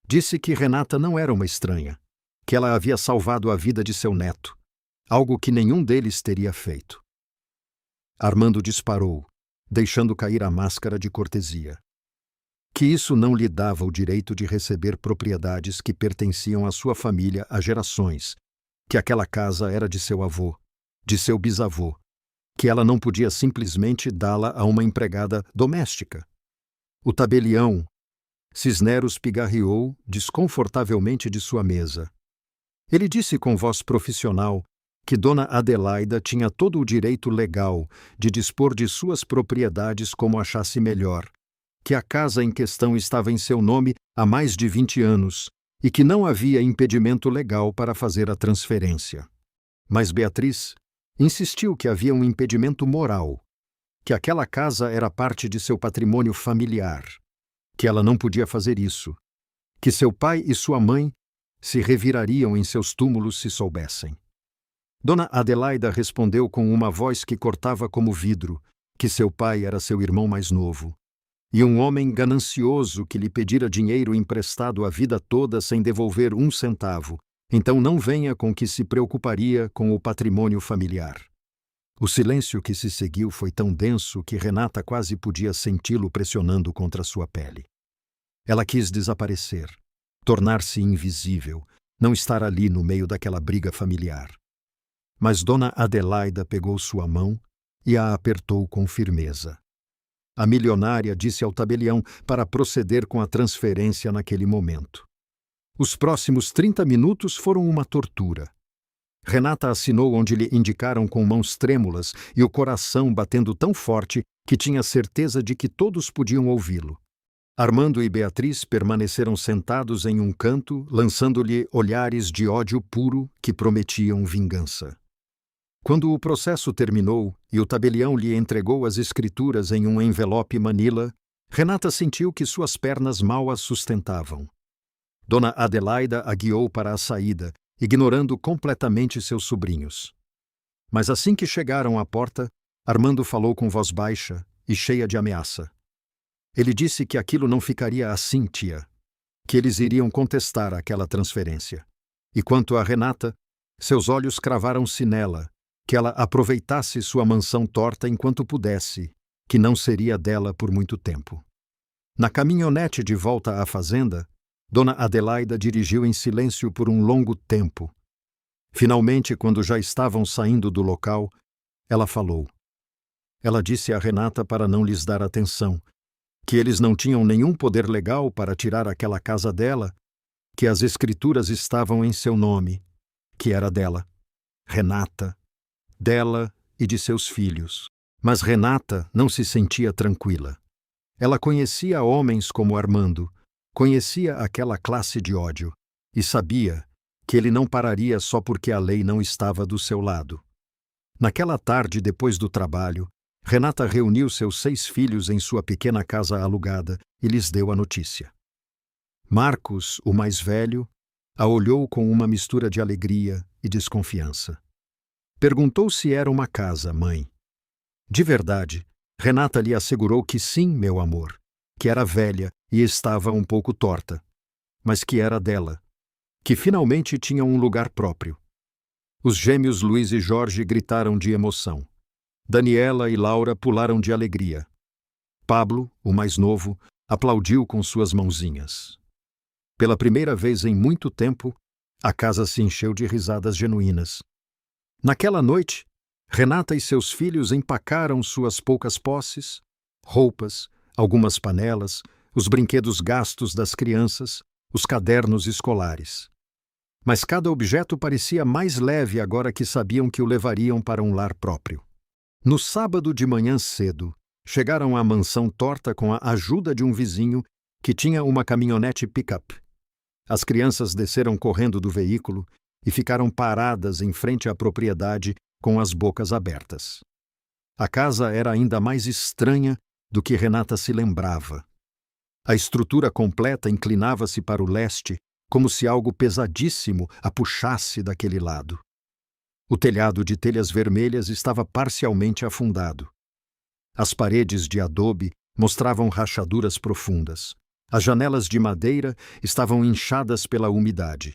disse que Renata não era uma estranha, que ela havia salvado a vida de seu neto, algo que nenhum deles teria feito. Armando disparou, deixando cair a máscara de cortesia. Que isso não lhe dava o direito de receber propriedades que pertenciam à sua família há gerações, que aquela casa era de seu avô, de seu bisavô, que ela não podia simplesmente dá-la a uma empregada doméstica. O tabelião Cisneros pigarreou desconfortavelmente de sua mesa. Ele disse com voz profissional que Dona Adelaida tinha todo o direito legal de dispor de suas propriedades como achasse melhor, que a casa em questão estava em seu nome há mais de 20 anos e que não havia impedimento legal para fazer a transferência. Mas Beatriz insistiu que havia um impedimento moral, que aquela casa era parte de seu patrimônio familiar, que ela não podia fazer isso, que seu pai e sua mãe se revirariam em seus túmulos se soubessem. Dona Adelaida respondeu com uma voz que cortava como vidro, que seu pai era seu irmão mais novo, e um homem ganancioso que lhe pedira dinheiro emprestado a vida toda sem devolver um centavo, então não venha com que se preocuparia com o patrimônio familiar. O silêncio que se seguiu foi tão denso que Renata quase podia senti-lo pressionando contra sua pele. Ela quis desaparecer, tornar-se invisível, não estar ali no meio daquela briga familiar. Mas Dona Adelaida pegou sua mão e a apertou com firmeza. A milionária disse ao tabelião para proceder com a transferência naquele momento. Os próximos 30 minutos foram uma tortura. Renata assinou onde lhe indicaram com mãos trêmulas e o coração batendo tão forte que tinha certeza de que todos podiam ouvi-lo. Armando e Beatriz permaneceram sentados em um canto, lançando-lhe olhares de ódio puro que prometiam vingança. Quando o processo terminou e o tabelião lhe entregou as escrituras em um envelope manila, Renata sentiu que suas pernas mal as sustentavam. Dona Adelaida a guiou para a saída, ignorando completamente seus sobrinhos. Mas assim que chegaram à porta, Armando falou com voz baixa e cheia de ameaça. Ele disse que aquilo não ficaria assim, tia, que eles iriam contestar aquela transferência. E quanto a Renata, seus olhos cravaram-se nela, que ela aproveitasse sua mansão torta enquanto pudesse, que não seria dela por muito tempo. Na caminhonete de volta à fazenda, Dona Adelaida dirigiu em silêncio por um longo tempo. Finalmente, quando já estavam saindo do local, ela falou. Ela disse a Renata para não lhes dar atenção, que eles não tinham nenhum poder legal para tirar aquela casa dela, que as escrituras estavam em seu nome, que era dela, Renata, dela e de seus filhos. Mas Renata não se sentia tranquila. Ela conhecia homens como Armando, conhecia aquela classe de ódio e sabia que ele não pararia só porque a lei não estava do seu lado. Naquela tarde, depois do trabalho, Renata reuniu seus 6 filhos em sua pequena casa alugada e lhes deu a notícia. Marcos, o mais velho, a olhou com uma mistura de alegria e desconfiança. Perguntou se era uma casa, mãe. De verdade, Renata lhe assegurou que sim, meu amor, que era velha e estava um pouco torta, mas que era dela, que finalmente tinha um lugar próprio. Os gêmeos Luiz e Jorge gritaram de emoção. Daniela e Laura pularam de alegria. Pablo, o mais novo, aplaudiu com suas mãozinhas. Pela primeira vez em muito tempo, a casa se encheu de risadas genuínas. Naquela noite, Renata e seus filhos empacaram suas poucas posses, roupas, algumas panelas, os brinquedos gastos das crianças, os cadernos escolares. Mas cada objeto parecia mais leve agora que sabiam que o levariam para um lar próprio. No sábado de manhã cedo, chegaram à mansão torta com a ajuda de um vizinho que tinha uma caminhonete pick-up. As crianças desceram correndo do veículo e ficaram paradas em frente à propriedade com as bocas abertas. A casa era ainda mais estranha do que Renata se lembrava. A estrutura completa inclinava-se para o leste, como se algo pesadíssimo a puxasse daquele lado. O telhado de telhas vermelhas estava parcialmente afundado. As paredes de adobe mostravam rachaduras profundas. As janelas de madeira estavam inchadas pela umidade.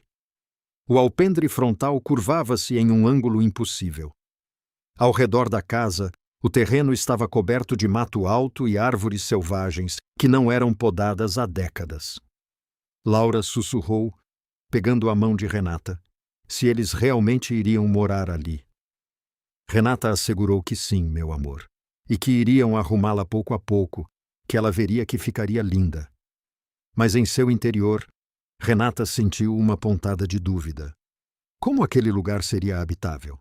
O alpendre frontal curvava-se em um ângulo impossível. Ao redor da casa, o terreno estava coberto de mato alto e árvores selvagens que não eram podadas há décadas. Laura sussurrou, pegando a mão de Renata, se eles realmente iriam morar ali. Renata assegurou que sim, meu amor, e que iriam arrumá-la pouco a pouco, que ela veria que ficaria linda. Mas em seu interior, Renata sentiu uma pontada de dúvida. Como aquele lugar seria habitável?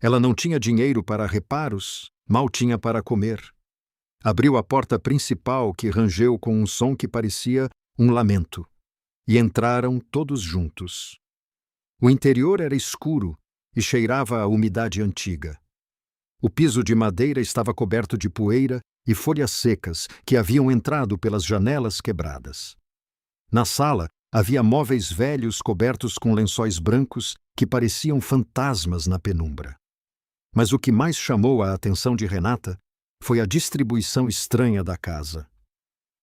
Ela não tinha dinheiro para reparos, mal tinha para comer. Abriu a porta principal, que rangeu com um som que parecia um lamento, e entraram todos juntos. O interior era escuro e cheirava a umidade antiga. O piso de madeira estava coberto de poeira e folhas secas que haviam entrado pelas janelas quebradas. Na sala, havia móveis velhos cobertos com lençóis brancos que pareciam fantasmas na penumbra. Mas o que mais chamou a atenção de Renata foi a distribuição estranha da casa.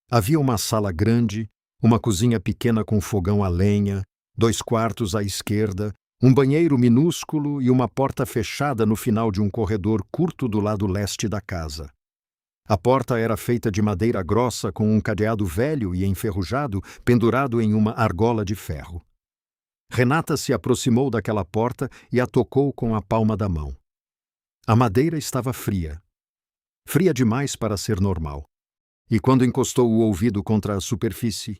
Havia uma sala grande, uma cozinha pequena com fogão a lenha, 2 quartos à esquerda, um banheiro minúsculo e uma porta fechada no final de um corredor curto do lado leste da casa. A porta era feita de madeira grossa com um cadeado velho e enferrujado pendurado em uma argola de ferro. Renata se aproximou daquela porta e a tocou com a palma da mão. A madeira estava fria. Fria demais para ser normal. E quando encostou o ouvido contra a superfície,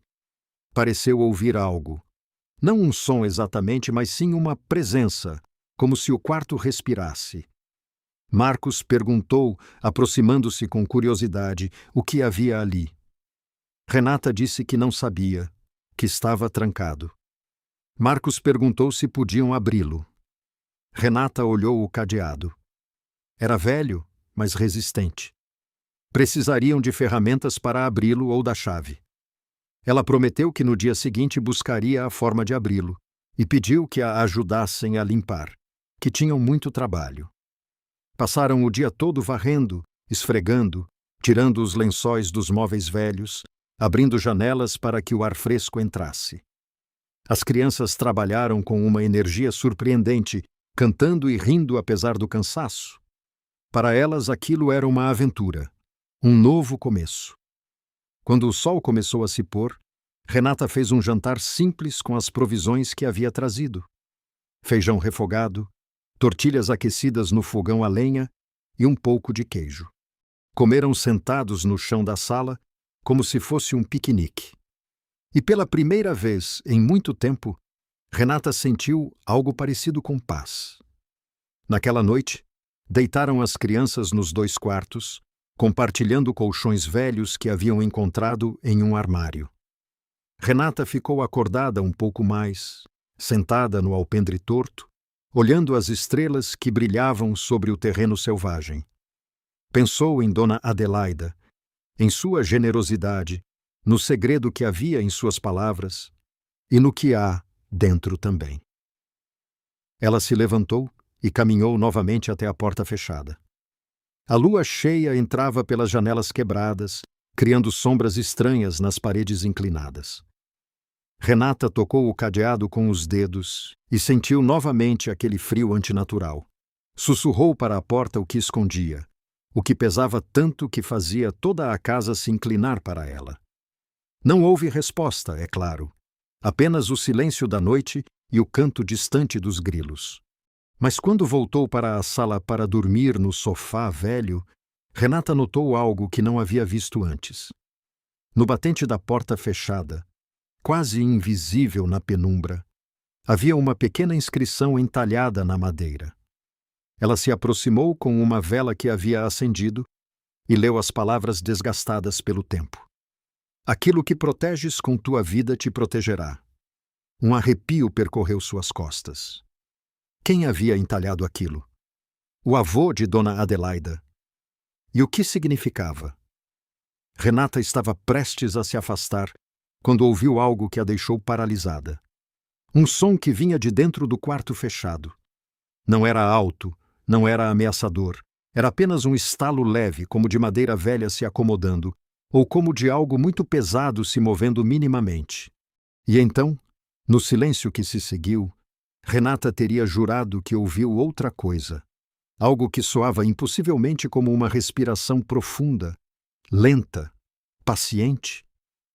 pareceu ouvir algo. Não um som exatamente, mas sim uma presença, como se o quarto respirasse. Marcos perguntou, aproximando-se com curiosidade, o que havia ali. Renata disse que não sabia, que estava trancado. Marcos perguntou se podiam abri-lo. Renata olhou o cadeado. Era velho, mas resistente. Precisariam de ferramentas para abri-lo ou da chave. Ela prometeu que no dia seguinte buscaria a forma de abri-lo e pediu que a ajudassem a limpar, que tinham muito trabalho. Passaram o dia todo varrendo, esfregando, tirando os lençóis dos móveis velhos, abrindo janelas para que o ar fresco entrasse. As crianças trabalharam com uma energia surpreendente, cantando e rindo apesar do cansaço. Para elas aquilo era uma aventura, um novo começo. Quando o sol começou a se pôr, Renata fez um jantar simples com as provisões que havia trazido. Feijão refogado, tortilhas aquecidas no fogão a lenha e um pouco de queijo. Comeram sentados no chão da sala, como se fosse um piquenique. E pela primeira vez em muito tempo, Renata sentiu algo parecido com paz. Naquela noite, deitaram as crianças nos 2 quartos, compartilhando colchões velhos que haviam encontrado em um armário. Renata ficou acordada um pouco mais, sentada no alpendre torto, olhando as estrelas que brilhavam sobre o terreno selvagem. Pensou em Dona Adelaida, em sua generosidade, no segredo que havia em suas palavras e no que há dentro também. Ela se levantou e caminhou novamente até a porta fechada. A lua cheia entrava pelas janelas quebradas, criando sombras estranhas nas paredes inclinadas. Renata tocou o cadeado com os dedos e sentiu novamente aquele frio antinatural. Sussurrou para a porta o que escondia, o que pesava tanto que fazia toda a casa se inclinar para ela. Não houve resposta, é claro, apenas o silêncio da noite e o canto distante dos grilos. Mas quando voltou para a sala para dormir no sofá velho, Renata notou algo que não havia visto antes. No batente da porta fechada, quase invisível na penumbra, havia uma pequena inscrição entalhada na madeira. Ela se aproximou com uma vela que havia acendido e leu as palavras desgastadas pelo tempo. Aquilo que proteges com tua vida te protegerá. Um arrepio percorreu suas costas. Quem havia entalhado aquilo? O avô de Dona Adelaida. E o que significava? Renata estava prestes a se afastar quando ouviu algo que a deixou paralisada. Um som que vinha de dentro do quarto fechado. Não era alto, não era ameaçador. Era apenas um estalo leve, como de madeira velha se acomodando, ou como de algo muito pesado se movendo minimamente. E então, no silêncio que se seguiu, Renata teria jurado que ouviu outra coisa. Algo que soava impossivelmente como uma respiração profunda, lenta, paciente,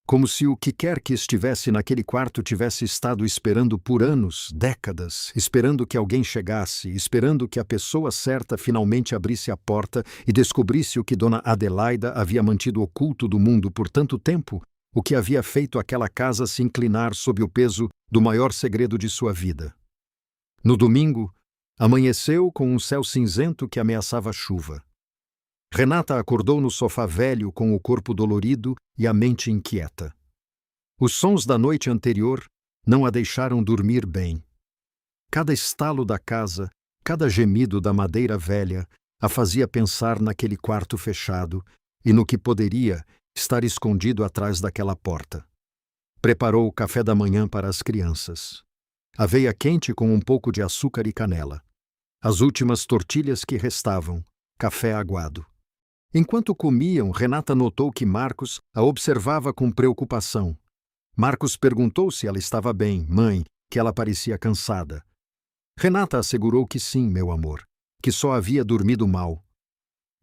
como se o que quer que estivesse naquele quarto tivesse estado esperando por anos, décadas, esperando que alguém chegasse, esperando que a pessoa certa finalmente abrisse a porta e descobrisse o que Dona Adelaida havia mantido oculto do mundo por tanto tempo, o que havia feito aquela casa se inclinar sob o peso do maior segredo de sua vida. No domingo, amanheceu com um céu cinzento que ameaçava chuva. Renata acordou no sofá velho com o corpo dolorido e a mente inquieta. Os sons da noite anterior não a deixaram dormir bem. Cada estalo da casa, cada gemido da madeira velha a fazia pensar naquele quarto fechado e no que poderia estar escondido atrás daquela porta. Preparou o café da manhã para as crianças. Aveia quente com um pouco de açúcar e canela. As últimas tortilhas que restavam, café aguado. Enquanto comiam, Renata notou que Marcos a observava com preocupação. Marcos perguntou se ela estava bem, mãe, que ela parecia cansada. Renata assegurou que sim, meu amor, que só havia dormido mal.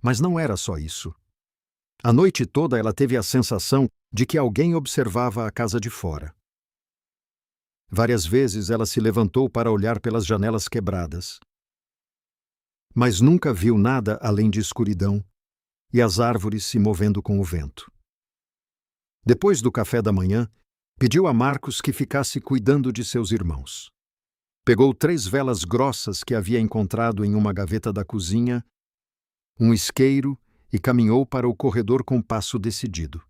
Mas não era só isso. A noite toda ela teve a sensação de que alguém observava a casa de fora. Várias vezes ela se levantou para olhar pelas janelas quebradas. Mas nunca viu nada além de escuridão e as árvores se movendo com o vento. Depois do café da manhã, pediu a Marcos que ficasse cuidando de seus irmãos. Pegou 3 velas grossas que havia encontrado em uma gaveta da cozinha, um isqueiro e caminhou para o corredor com passo decidido.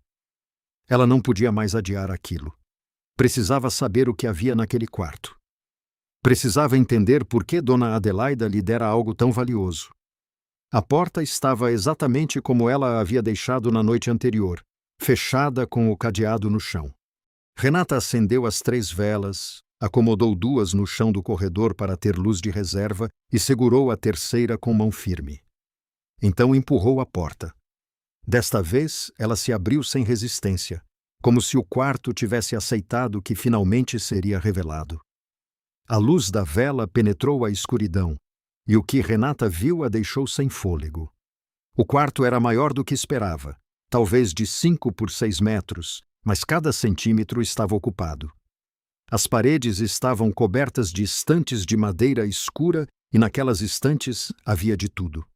Ela não podia mais adiar aquilo. Precisava saber o que havia naquele quarto. Precisava entender por que Dona Adelaida lhe dera algo tão valioso. A porta estava exatamente como ela a havia deixado na noite anterior, fechada com o cadeado no chão. Renata acendeu as 3 velas, acomodou 2 no chão do corredor para ter luz de reserva e segurou a terceira com mão firme. Então empurrou a porta. Desta vez, ela se abriu sem resistência, como se o quarto tivesse aceitado que finalmente seria revelado. A luz da vela penetrou a escuridão, e o que Renata viu a deixou sem fôlego. O quarto era maior do que esperava, talvez de 5 por 6 metros, mas cada centímetro estava ocupado. As paredes estavam cobertas de estantes de madeira escura e naquelas estantes havia de tudo.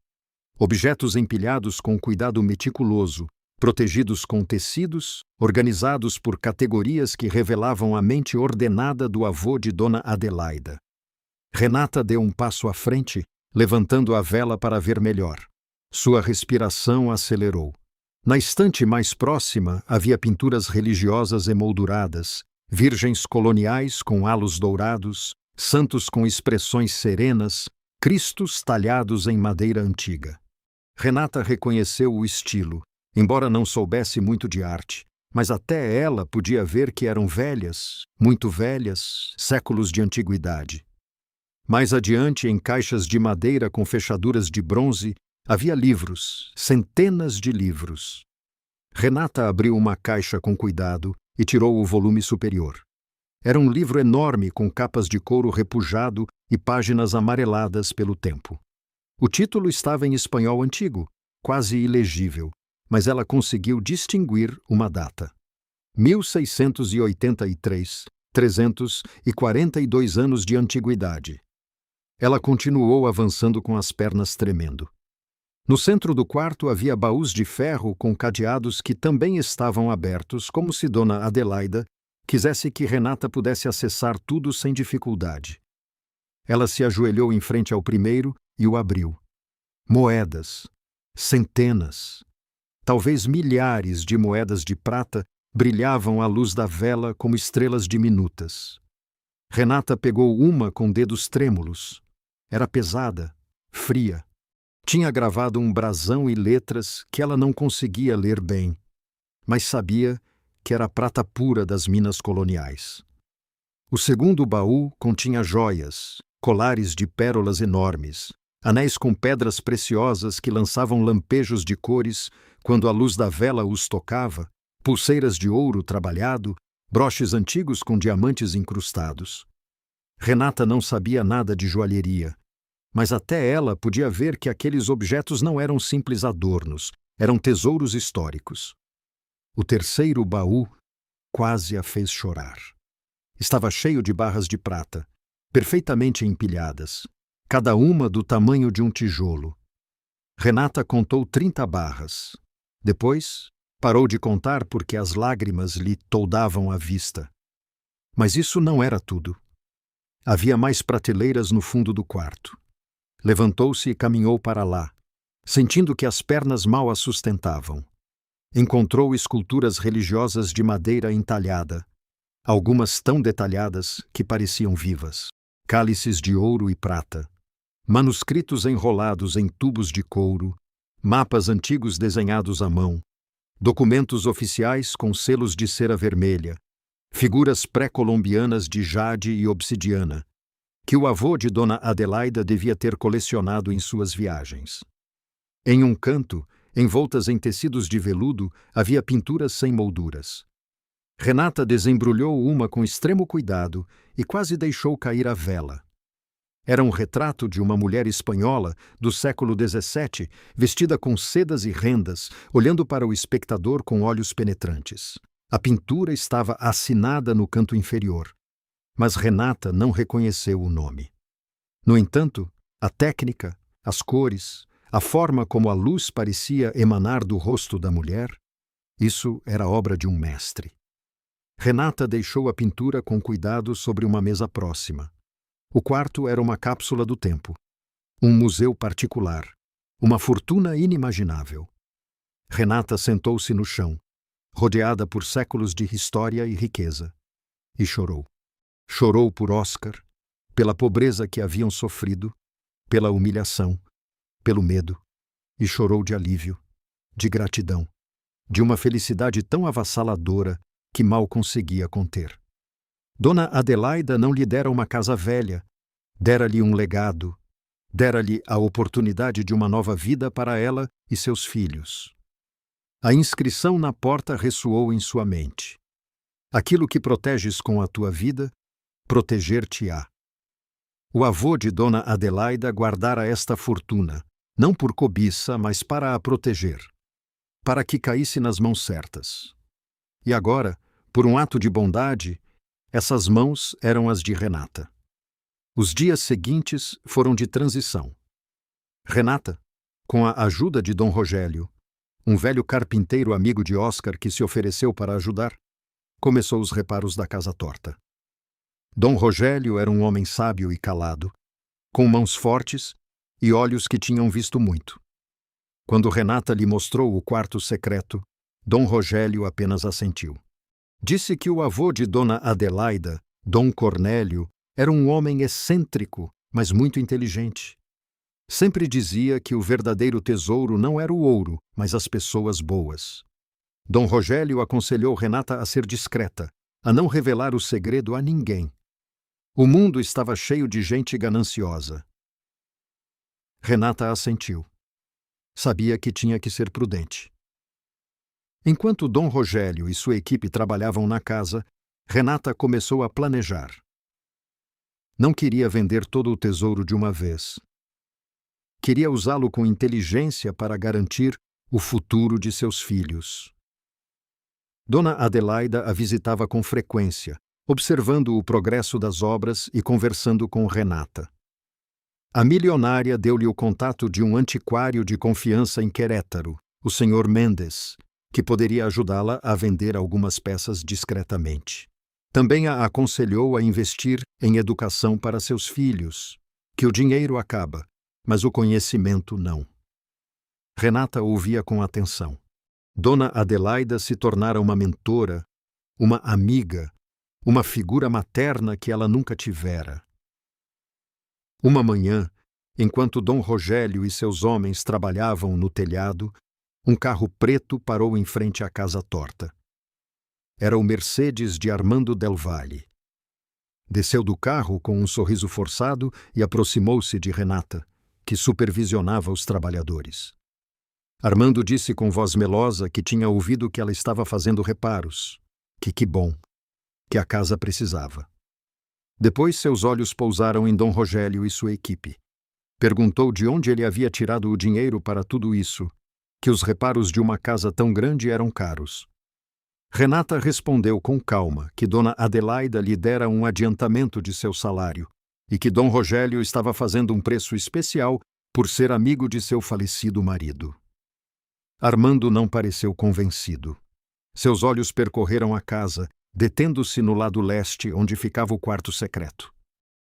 Objetos empilhados com cuidado meticuloso, protegidos com tecidos, organizados por categorias que revelavam a mente ordenada do avô de Dona Adelaida. Renata deu um passo à frente, levantando a vela para ver melhor. Sua respiração acelerou. Na estante mais próxima havia pinturas religiosas emolduradas, virgens coloniais com halos dourados, santos com expressões serenas, cristos talhados em madeira antiga. Renata reconheceu o estilo, embora não soubesse muito de arte, mas até ela podia ver que eram velhas, muito velhas, séculos de antiguidade. Mais adiante, em caixas de madeira com fechaduras de bronze, havia livros, centenas de livros. Renata abriu uma caixa com cuidado e tirou o volume superior. Era um livro enorme com capas de couro repujado e páginas amareladas pelo tempo. O título estava em espanhol antigo, quase ilegível, mas ela conseguiu distinguir uma data. 1683, 342 anos de antiguidade. Ela continuou avançando com as pernas tremendo. No centro do quarto havia baús de ferro com cadeados que também estavam abertos, como se Dona Adelaida quisesse que Renata pudesse acessar tudo sem dificuldade. Ela se ajoelhou em frente ao primeiro e o abriu. Moedas, centenas, talvez milhares de moedas de prata brilhavam à luz da vela como estrelas diminutas. Renata pegou uma com dedos trêmulos. Era pesada, fria. Tinha gravado um brasão e letras que ela não conseguia ler bem, mas sabia que era prata pura das minas coloniais. O segundo baú continha joias, colares de pérolas enormes, anéis com pedras preciosas que lançavam lampejos de cores quando a luz da vela os tocava, pulseiras de ouro trabalhado, broches antigos com diamantes incrustados. Renata não sabia nada de joalheria, mas até ela podia ver que aqueles objetos não eram simples adornos, eram tesouros históricos. O terceiro baú quase a fez chorar. Estava cheio de barras de prata, perfeitamente empilhadas, cada uma do tamanho de um tijolo. Renata contou 30 barras. Depois, parou de contar porque as lágrimas lhe toldavam a vista. Mas isso não era tudo. Havia mais prateleiras no fundo do quarto. Levantou-se e caminhou para lá, sentindo que as pernas mal a sustentavam. Encontrou esculturas religiosas de madeira entalhada, algumas tão detalhadas que pareciam vivas, cálices de ouro e prata, manuscritos enrolados em tubos de couro, mapas antigos desenhados à mão, documentos oficiais com selos de cera vermelha, figuras pré-colombianas de jade e obsidiana, que o avô de Dona Adelaida devia ter colecionado em suas viagens. Em um canto, envoltas em tecidos de veludo, havia pinturas sem molduras. Renata desembrulhou uma com extremo cuidado e quase deixou cair a vela. Era um retrato de uma mulher espanhola do século XVII, vestida com sedas e rendas, olhando para o espectador com olhos penetrantes. A pintura estava assinada no canto inferior, mas Renata não reconheceu o nome. No entanto, a técnica, as cores, a forma como a luz parecia emanar do rosto da mulher, isso era obra de um mestre. Renata deixou a pintura com cuidado sobre uma mesa próxima. O quarto era uma cápsula do tempo, um museu particular, uma fortuna inimaginável. Renata sentou-se no chão, rodeada por séculos de história e riqueza, e chorou. Chorou por Oscar, pela pobreza que haviam sofrido, pela humilhação, pelo medo, e chorou de alívio, de gratidão, de uma felicidade tão avassaladora que mal conseguia conter. Dona Adelaida não lhe dera uma casa velha, dera-lhe um legado, dera-lhe a oportunidade de uma nova vida para ela e seus filhos. A inscrição na porta ressoou em sua mente. Aquilo que proteges com a tua vida, proteger-te-á. O avô de Dona Adelaida guardara esta fortuna, não por cobiça, mas para a proteger, para que caísse nas mãos certas. E agora, por um ato de bondade, essas mãos eram as de Renata. Os dias seguintes foram de transição. Renata, com a ajuda de Dom Rogélio, um velho carpinteiro amigo de Oscar que se ofereceu para ajudar, começou os reparos da casa torta. Dom Rogélio era um homem sábio e calado, com mãos fortes e olhos que tinham visto muito. Quando Renata lhe mostrou o quarto secreto, Dom Rogélio apenas assentiu. Disse que o avô de Dona Adelaida, Dom Cornélio, era um homem excêntrico, mas muito inteligente. Sempre dizia que o verdadeiro tesouro não era o ouro, mas as pessoas boas. Dom Rogélio aconselhou Renata a ser discreta, a não revelar o segredo a ninguém. O mundo estava cheio de gente gananciosa. Renata assentiu. Sabia que tinha que ser prudente. Enquanto Dom Rogélio e sua equipe trabalhavam na casa, Renata começou a planejar. Não queria vender todo o tesouro de uma vez. Queria usá-lo com inteligência para garantir o futuro de seus filhos. Dona Adelaida a visitava com frequência, observando o progresso das obras e conversando com Renata. A milionária deu-lhe o contato de um antiquário de confiança em Querétaro, o Sr. Mendes, que poderia ajudá-la a vender algumas peças discretamente. Também a aconselhou a investir em educação para seus filhos, que o dinheiro acaba, mas o conhecimento não. Renata ouvia com atenção. Dona Adelaida se tornara uma mentora, uma amiga, uma figura materna que ela nunca tivera. Uma manhã, enquanto Dom Rogério e seus homens trabalhavam no telhado, um carro preto parou em frente à casa torta. Era o Mercedes de Armando Del Valle. Desceu do carro com um sorriso forçado e aproximou-se de Renata, que supervisionava os trabalhadores. Armando disse com voz melosa que tinha ouvido que ela estava fazendo reparos, que bom, que a casa precisava. Depois seus olhos pousaram em Dom Rogério e sua equipe. Perguntou de onde ele havia tirado o dinheiro para tudo isso, que os reparos de uma casa tão grande eram caros. Renata respondeu com calma que Dona Adelaida lhe dera um adiantamento de seu salário e que Dom Rogério estava fazendo um preço especial por ser amigo de seu falecido marido. Armando não pareceu convencido. Seus olhos percorreram a casa, detendo-se no lado leste, onde ficava o quarto secreto.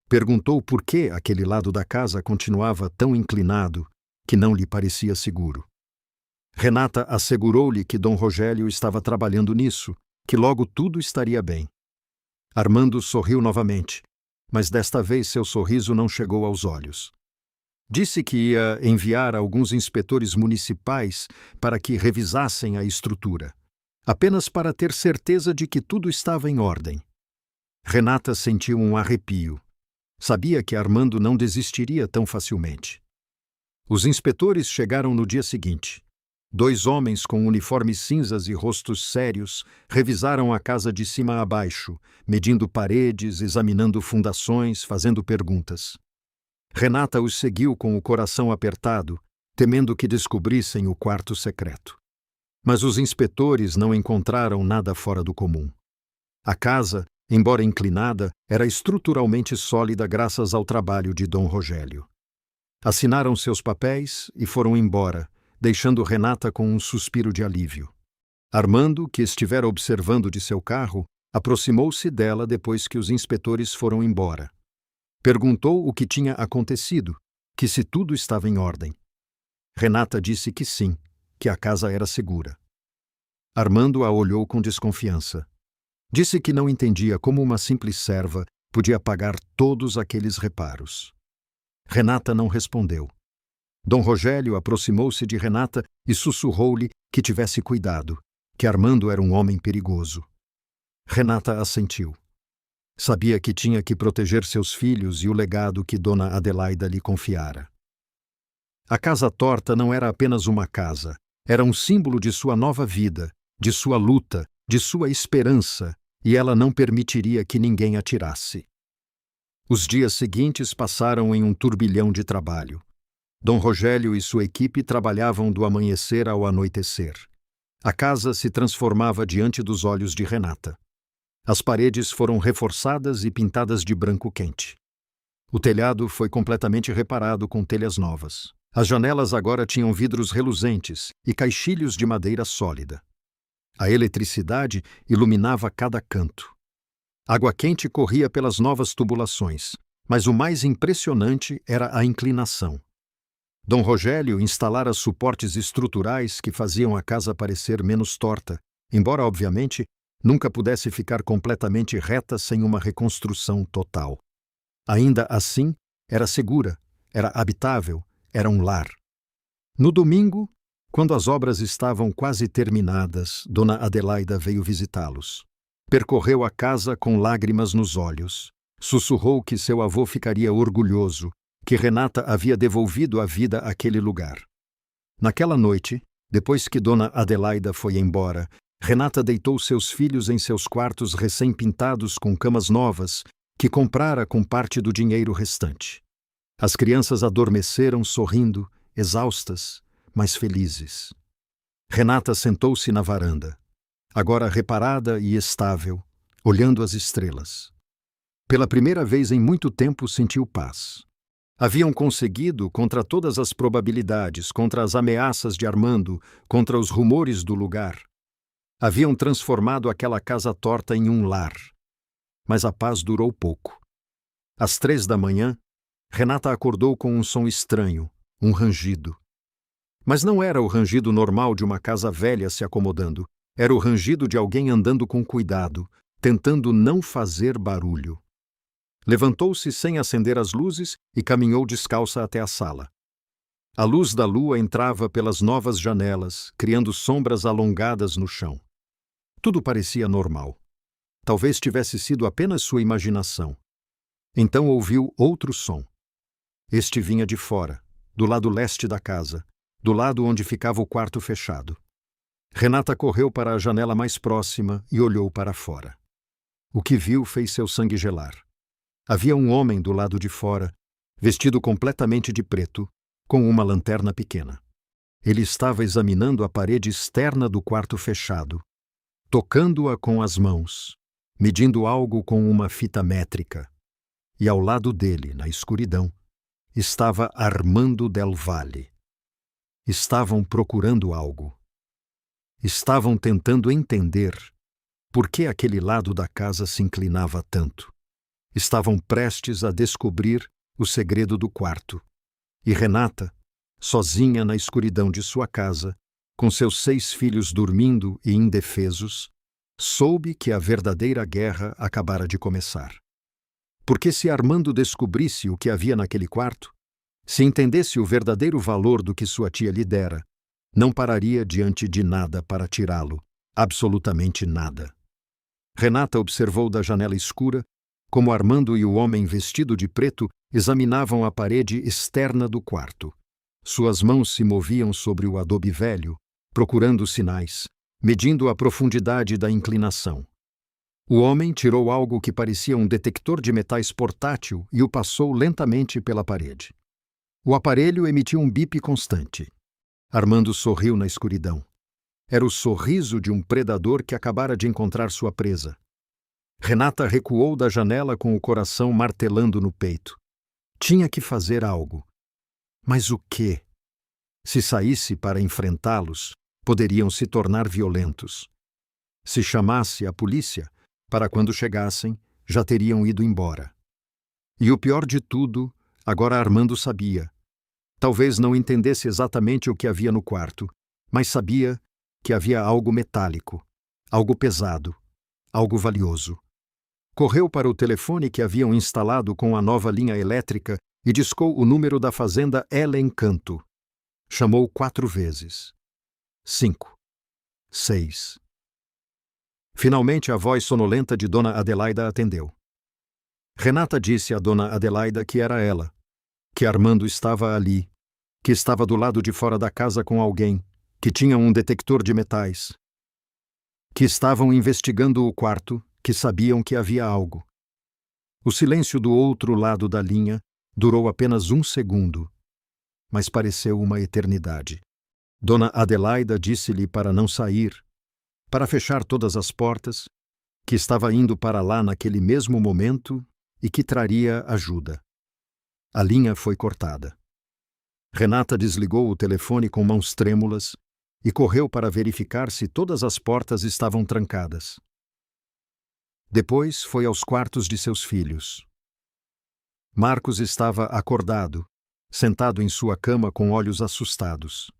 Perguntou por que aquele lado da casa continuava tão inclinado que não lhe parecia seguro. Renata assegurou-lhe que Dom Rogério estava trabalhando nisso, que logo tudo estaria bem. Armando sorriu novamente, mas desta vez seu sorriso não chegou aos olhos. Disse que ia enviar alguns inspetores municipais para que revisassem a estrutura, apenas para ter certeza de que tudo estava em ordem. Renata sentiu um arrepio. Sabia que Armando não desistiria tão facilmente. Os inspetores chegaram no dia seguinte. 2 homens com uniformes cinzas e rostos sérios revisaram a casa de cima a baixo, medindo paredes, examinando fundações, fazendo perguntas. Renata os seguiu com o coração apertado, temendo que descobrissem o quarto secreto. Mas os inspetores não encontraram nada fora do comum. A casa, embora inclinada, era estruturalmente sólida graças ao trabalho de Dom Rogério. Assinaram seus papéis e foram embora, deixando Renata com um suspiro de alívio. Armando, que estivera observando de seu carro, aproximou-se dela depois que os inspetores foram embora. Perguntou o que tinha acontecido, que se tudo estava em ordem. Renata disse que sim, que a casa era segura. Armando a olhou com desconfiança. Disse que não entendia como uma simples serva podia pagar todos aqueles reparos. Renata não respondeu. Dom Rogério aproximou-se de Renata e sussurrou-lhe que tivesse cuidado, que Armando era um homem perigoso. Renata assentiu. Sabia que tinha que proteger seus filhos e o legado que Dona Adelaida lhe confiara. A casa torta não era apenas uma casa, era um símbolo de sua nova vida, de sua luta, de sua esperança, e ela não permitiria que ninguém a tirasse. Os dias seguintes passaram em um turbilhão de trabalho. Dom Rogério e sua equipe trabalhavam do amanhecer ao anoitecer. A casa se transformava diante dos olhos de Renata. As paredes foram reforçadas e pintadas de branco quente. O telhado foi completamente reparado com telhas novas. As janelas agora tinham vidros reluzentes e caixilhos de madeira sólida. A eletricidade iluminava cada canto. Água quente corria pelas novas tubulações, mas o mais impressionante era a inclinação. Dom Rogério instalara suportes estruturais que faziam a casa parecer menos torta, embora, obviamente, nunca pudesse ficar completamente reta sem uma reconstrução total. Ainda assim, era segura, era habitável, era um lar. No domingo, quando as obras estavam quase terminadas, Dona Adelaida veio visitá-los. Percorreu a casa com lágrimas nos olhos. Sussurrou que seu avô ficaria orgulhoso, que Renata havia devolvido a vida àquele lugar. Naquela noite, depois que Dona Adelaida foi embora, Renata deitou seus filhos em seus quartos recém-pintados com camas novas que comprara com parte do dinheiro restante. As crianças adormeceram sorrindo, exaustas, mas felizes. Renata sentou-se na varanda, agora reparada e estável, olhando as estrelas. Pela primeira vez em muito tempo sentiu paz. Haviam conseguido, contra todas as probabilidades, contra as ameaças de Armando, contra os rumores do lugar. Haviam transformado aquela casa torta em um lar. Mas a paz durou pouco. Às 3 da manhã, Renata acordou com um som estranho, um rangido. Mas não era o rangido normal de uma casa velha se acomodando. Era o rangido de alguém andando com cuidado, tentando não fazer barulho. Levantou-se sem acender as luzes e caminhou descalça até a sala. A luz da lua entrava pelas novas janelas, criando sombras alongadas no chão. Tudo parecia normal. Talvez tivesse sido apenas sua imaginação. Então ouviu outro som. Este vinha de fora, do lado leste da casa, do lado onde ficava o quarto fechado. Renata correu para a janela mais próxima e olhou para fora. O que viu fez seu sangue gelar. Havia um homem do lado de fora, vestido completamente de preto, com uma lanterna pequena. Ele estava examinando a parede externa do quarto fechado, tocando-a com as mãos, medindo algo com uma fita métrica. E ao lado dele, na escuridão, estava Armando Del Valle. Estavam procurando algo. Estavam tentando entender por que aquele lado da casa se inclinava tanto. Estavam prestes a descobrir o segredo do quarto. E Renata, sozinha na escuridão de sua casa, com seus 6 filhos dormindo e indefesos, soube que a verdadeira guerra acabara de começar. Porque se Armando descobrisse o que havia naquele quarto, se entendesse o verdadeiro valor do que sua tia lhe dera, não pararia diante de nada para tirá-lo, absolutamente nada. Renata observou da janela escura como Armando e o homem vestido de preto examinavam a parede externa do quarto. Suas mãos se moviam sobre o adobe velho, procurando sinais, medindo a profundidade da inclinação. O homem tirou algo que parecia um detector de metais portátil e o passou lentamente pela parede. O aparelho emitiu um bip constante. Armando sorriu na escuridão. Era o sorriso de um predador que acabara de encontrar sua presa. Renata recuou da janela com o coração martelando no peito. Tinha que fazer algo. Mas o quê? Se saísse para enfrentá-los, poderiam se tornar violentos. Se chamasse a polícia, para quando chegassem, já teriam ido embora. E o pior de tudo, agora Armando sabia. Talvez não entendesse exatamente o que havia no quarto, mas sabia que havia algo metálico, algo pesado, algo valioso. Correu para o telefone que haviam instalado com a nova linha elétrica e discou o número da fazenda El Encanto. Chamou 4 vezes. 5. 6. Finalmente a voz sonolenta de Dona Adelaida atendeu. Renata disse a Dona Adelaida que era ela, que Armando estava ali, que estava do lado de fora da casa com alguém, que tinha um detector de metais, que estavam investigando o quarto, que sabiam que havia algo. O silêncio do outro lado da linha durou apenas 1 segundo, mas pareceu uma eternidade. Dona Adelaida disse-lhe para não sair, para fechar todas as portas, que estava indo para lá naquele mesmo momento e que traria ajuda. A linha foi cortada. Renata desligou o telefone com mãos trêmulas e correu para verificar se todas as portas estavam trancadas. Depois foi aos quartos de seus filhos. Marcos estava acordado, sentado em sua cama com olhos assustados.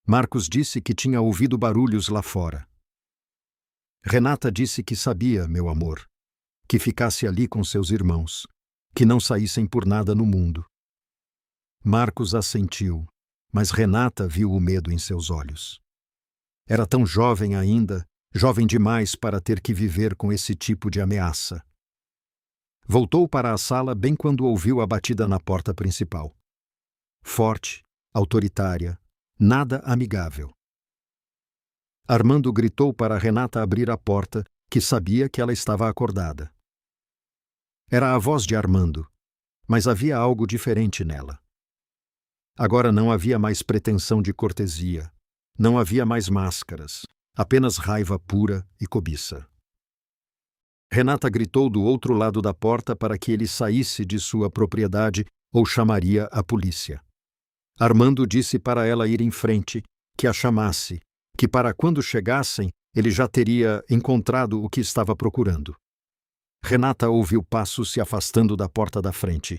Marcos disse que tinha ouvido barulhos lá fora. Renata disse que sabia, meu amor, que ficasse ali com seus irmãos, que não saíssem por nada no mundo. Marcos assentiu, mas Renata viu o medo em seus olhos. Era tão jovem ainda, jovem demais para ter que viver com esse tipo de ameaça. Voltou para a sala bem quando ouviu a batida na porta principal. Forte, autoritária, nada amigável. Armando gritou para Renata abrir a porta, que sabia que ela estava acordada. Era a voz de Armando, mas havia algo diferente nela. Agora não havia mais pretensão de cortesia, não havia mais máscaras, apenas raiva pura e cobiça. Renata gritou do outro lado da porta para que ele saísse de sua propriedade ou chamaria a polícia. Armando disse para ela ir em frente, que a chamasse, que para quando chegassem ele já teria encontrado o que estava procurando. Renata ouviu passos se afastando da porta da frente.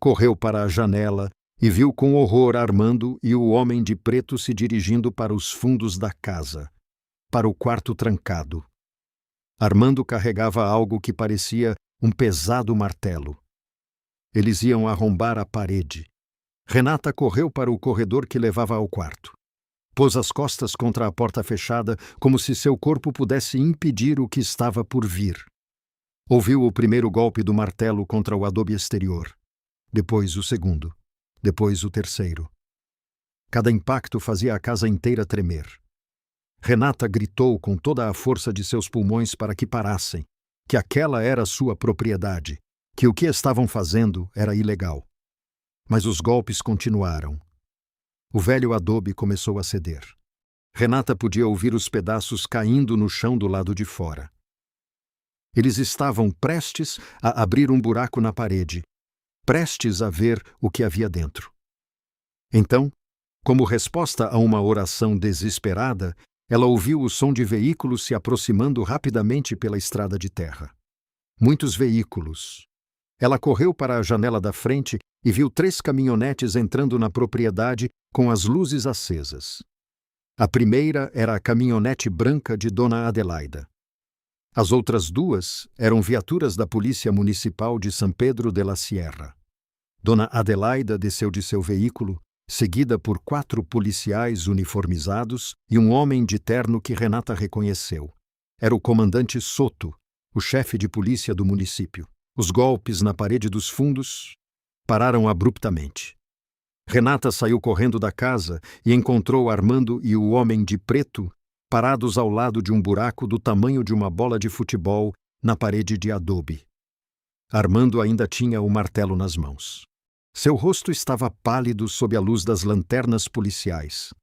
Correu para a janela e viu com horror Armando e o homem de preto se dirigindo para os fundos da casa, para o quarto trancado. Armando carregava algo que parecia um pesado martelo. Eles iam arrombar a parede. Renata correu para o corredor que levava ao quarto. Pôs as costas contra a porta fechada, como se seu corpo pudesse impedir o que estava por vir. Ouviu o primeiro golpe do martelo contra o adobe exterior. Depois o segundo. Depois o terceiro. Cada impacto fazia a casa inteira tremer. Renata gritou com toda a força de seus pulmões para que parassem, que aquela era sua propriedade, que o que estavam fazendo era ilegal. Mas os golpes continuaram. O velho adobe começou a ceder. Renata podia ouvir os pedaços caindo no chão do lado de fora. Eles estavam prestes a abrir um buraco na parede, prestes a ver o que havia dentro. Então, como resposta a uma oração desesperada, ela ouviu o som de veículos se aproximando rapidamente pela estrada de terra. Muitos veículos. Ela correu para a janela da frente e viu 3 caminhonetes entrando na propriedade com as luzes acesas. A primeira era a caminhonete branca de Dona Adelaida. As outras 2 eram viaturas da Polícia Municipal de São Pedro de la Sierra. Dona Adelaida desceu de seu veículo, seguida por 4 policiais uniformizados e um homem de terno que Renata reconheceu. Era o comandante Soto, o chefe de polícia do município. Os golpes na parede dos fundos pararam abruptamente. Renata saiu correndo da casa e encontrou Armando e o homem de preto parados ao lado de um buraco do tamanho de uma bola de futebol na parede de adobe. Armando ainda tinha o martelo nas mãos. Seu rosto estava pálido sob a luz das lanternas policiais.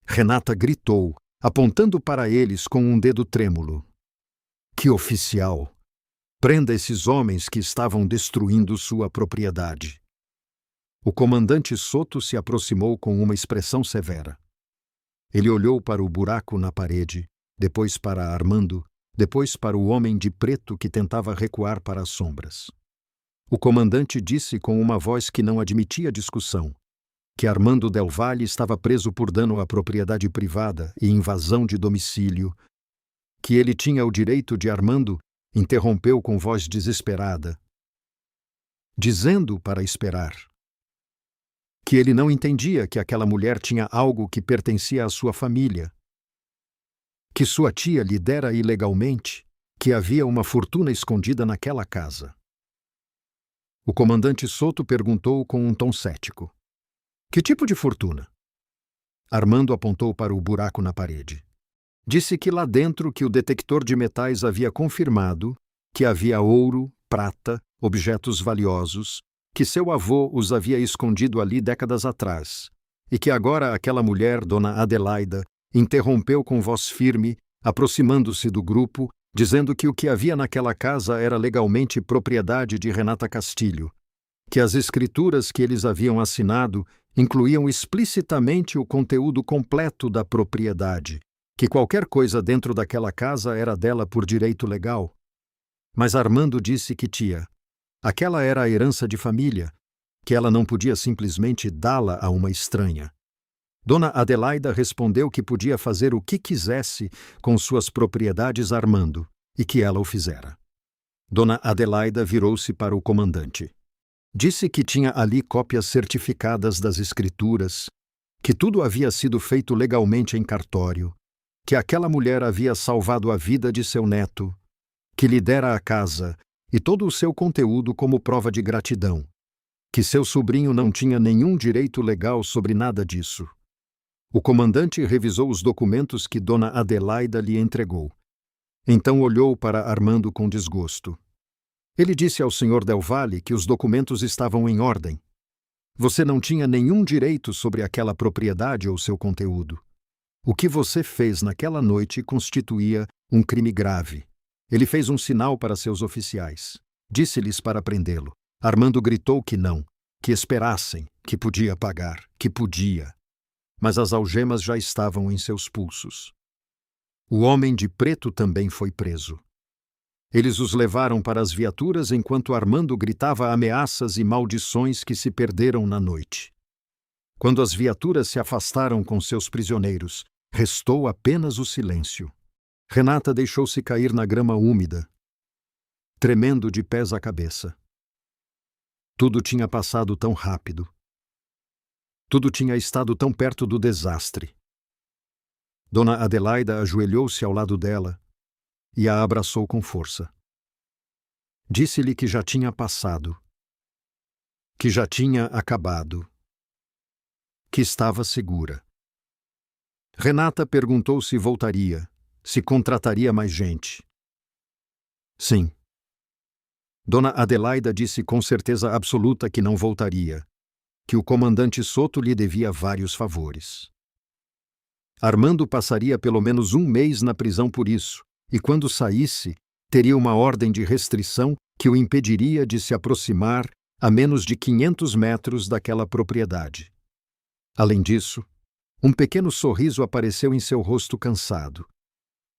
Renata gritou, apontando para eles com um dedo trêmulo. Que oficial! Prenda esses homens que estavam destruindo sua propriedade. O comandante Soto se aproximou com uma expressão severa. Ele olhou para o buraco na parede, depois para Armando, depois para o homem de preto que tentava recuar para as sombras. O comandante disse com uma voz que não admitia discussão, que Armando Del Valle estava preso por dano à propriedade privada e invasão de domicílio, que ele tinha o direito de Armando, interrompeu com voz desesperada, dizendo para esperar, que ele não entendia que aquela mulher tinha algo que pertencia à sua família, que sua tia lhe dera ilegalmente, que havia uma fortuna escondida naquela casa. O comandante Soto perguntou com um tom cético. Que tipo de fortuna? Armando apontou para o buraco na parede. Disse que lá dentro que o detector de metais havia confirmado que havia ouro, prata, objetos valiosos, que seu avô os havia escondido ali décadas atrás, e que agora aquela mulher, Dona Adelaida, interrompeu com voz firme, aproximando-se do grupo, dizendo que o que havia naquela casa era legalmente propriedade de Renata Castilho, que as escrituras que eles haviam assinado incluíam explicitamente o conteúdo completo da propriedade, que qualquer coisa dentro daquela casa era dela por direito legal. Mas Armando disse que tia, aquela era a herança de família, que ela não podia simplesmente dá-la a uma estranha. Dona Adelaida respondeu que podia fazer o que quisesse com suas propriedades Armando, e que ela o fizera. Dona Adelaida virou-se para o comandante. Disse que tinha ali cópias certificadas das escrituras, que tudo havia sido feito legalmente em cartório, que aquela mulher havia salvado a vida de seu neto, que lhe dera a casa e todo o seu conteúdo como prova de gratidão, que seu sobrinho não tinha nenhum direito legal sobre nada disso. O comandante revisou os documentos que Dona Adelaida lhe entregou. Então olhou para Armando com desgosto. Ele disse ao Sr. Del Valle que os documentos estavam em ordem. Você não tinha nenhum direito sobre aquela propriedade ou seu conteúdo. O que você fez naquela noite constituía um crime grave. Ele fez um sinal para seus oficiais. Disse-lhes para prendê-lo. Armando gritou que não, que esperassem, que podia pagar, que podia. Mas as algemas já estavam em seus pulsos. O homem de preto também foi preso. Eles os levaram para as viaturas enquanto Armando gritava ameaças e maldições que se perderam na noite. Quando as viaturas se afastaram com seus prisioneiros, restou apenas o silêncio. Renata deixou-se cair na grama úmida, tremendo de pés à cabeça. Tudo tinha passado tão rápido. Tudo tinha estado tão perto do desastre. Dona Adelaida ajoelhou-se ao lado dela e a abraçou com força. Disse-lhe que já tinha passado, que já tinha acabado, que estava segura. Renata perguntou se voltaria, se contrataria mais gente. Sim. Dona Adelaida disse com certeza absoluta que não voltaria, que o comandante Soto lhe devia vários favores. Armando passaria pelo menos 1 mês na prisão por isso, e quando saísse, teria uma ordem de restrição que o impediria de se aproximar a menos de 500 metros daquela propriedade. Além disso, um pequeno sorriso apareceu em seu rosto cansado.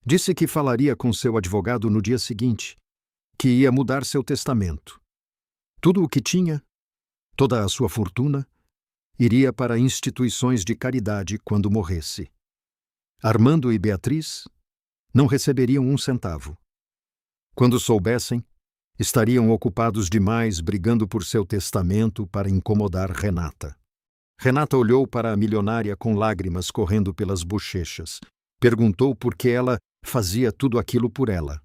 Disse que falaria com seu advogado no dia seguinte, que ia mudar seu testamento. Tudo o que tinha, toda a sua fortuna, iria para instituições de caridade quando morresse. Armando e Beatriz não receberiam 1 centavo. Quando soubessem, estariam ocupados demais brigando por seu testamento para incomodar Renata. Renata olhou para a milionária com lágrimas correndo pelas bochechas. Perguntou por que ela fazia tudo aquilo por ela.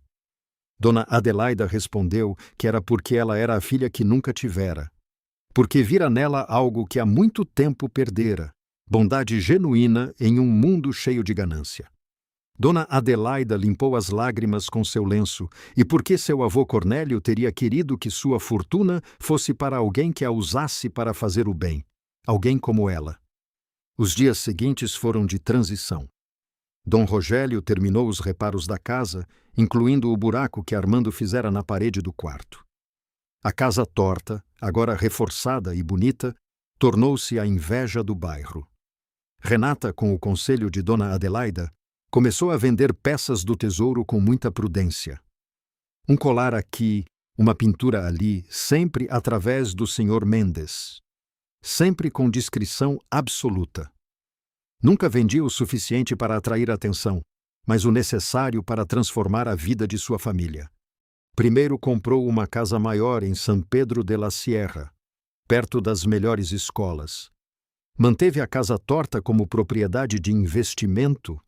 Dona Adelaida respondeu que era porque ela era a filha que nunca tivera, porque vira nela algo que há muito tempo perdera, bondade genuína em um mundo cheio de ganância. Dona Adelaida limpou as lágrimas com seu lenço, e porque seu avô Cornélio teria querido que sua fortuna fosse para alguém que a usasse para fazer o bem, alguém como ela. Os dias seguintes foram de transição. Dom Rogério terminou os reparos da casa, incluindo o buraco que Armando fizera na parede do quarto. A casa torta, agora reforçada e bonita, tornou-se a inveja do bairro. Renata, com o conselho de Dona Adelaida, começou a vender peças do tesouro com muita prudência. Um colar aqui, uma pintura ali, sempre através do Sr. Mendes. Sempre com discrição absoluta. Nunca vendia o suficiente para atrair atenção, mas o necessário para transformar a vida de sua família. Primeiro comprou uma casa maior em San Pedro de la Sierra, perto das melhores escolas. Manteve a casa torta como propriedade de investimento,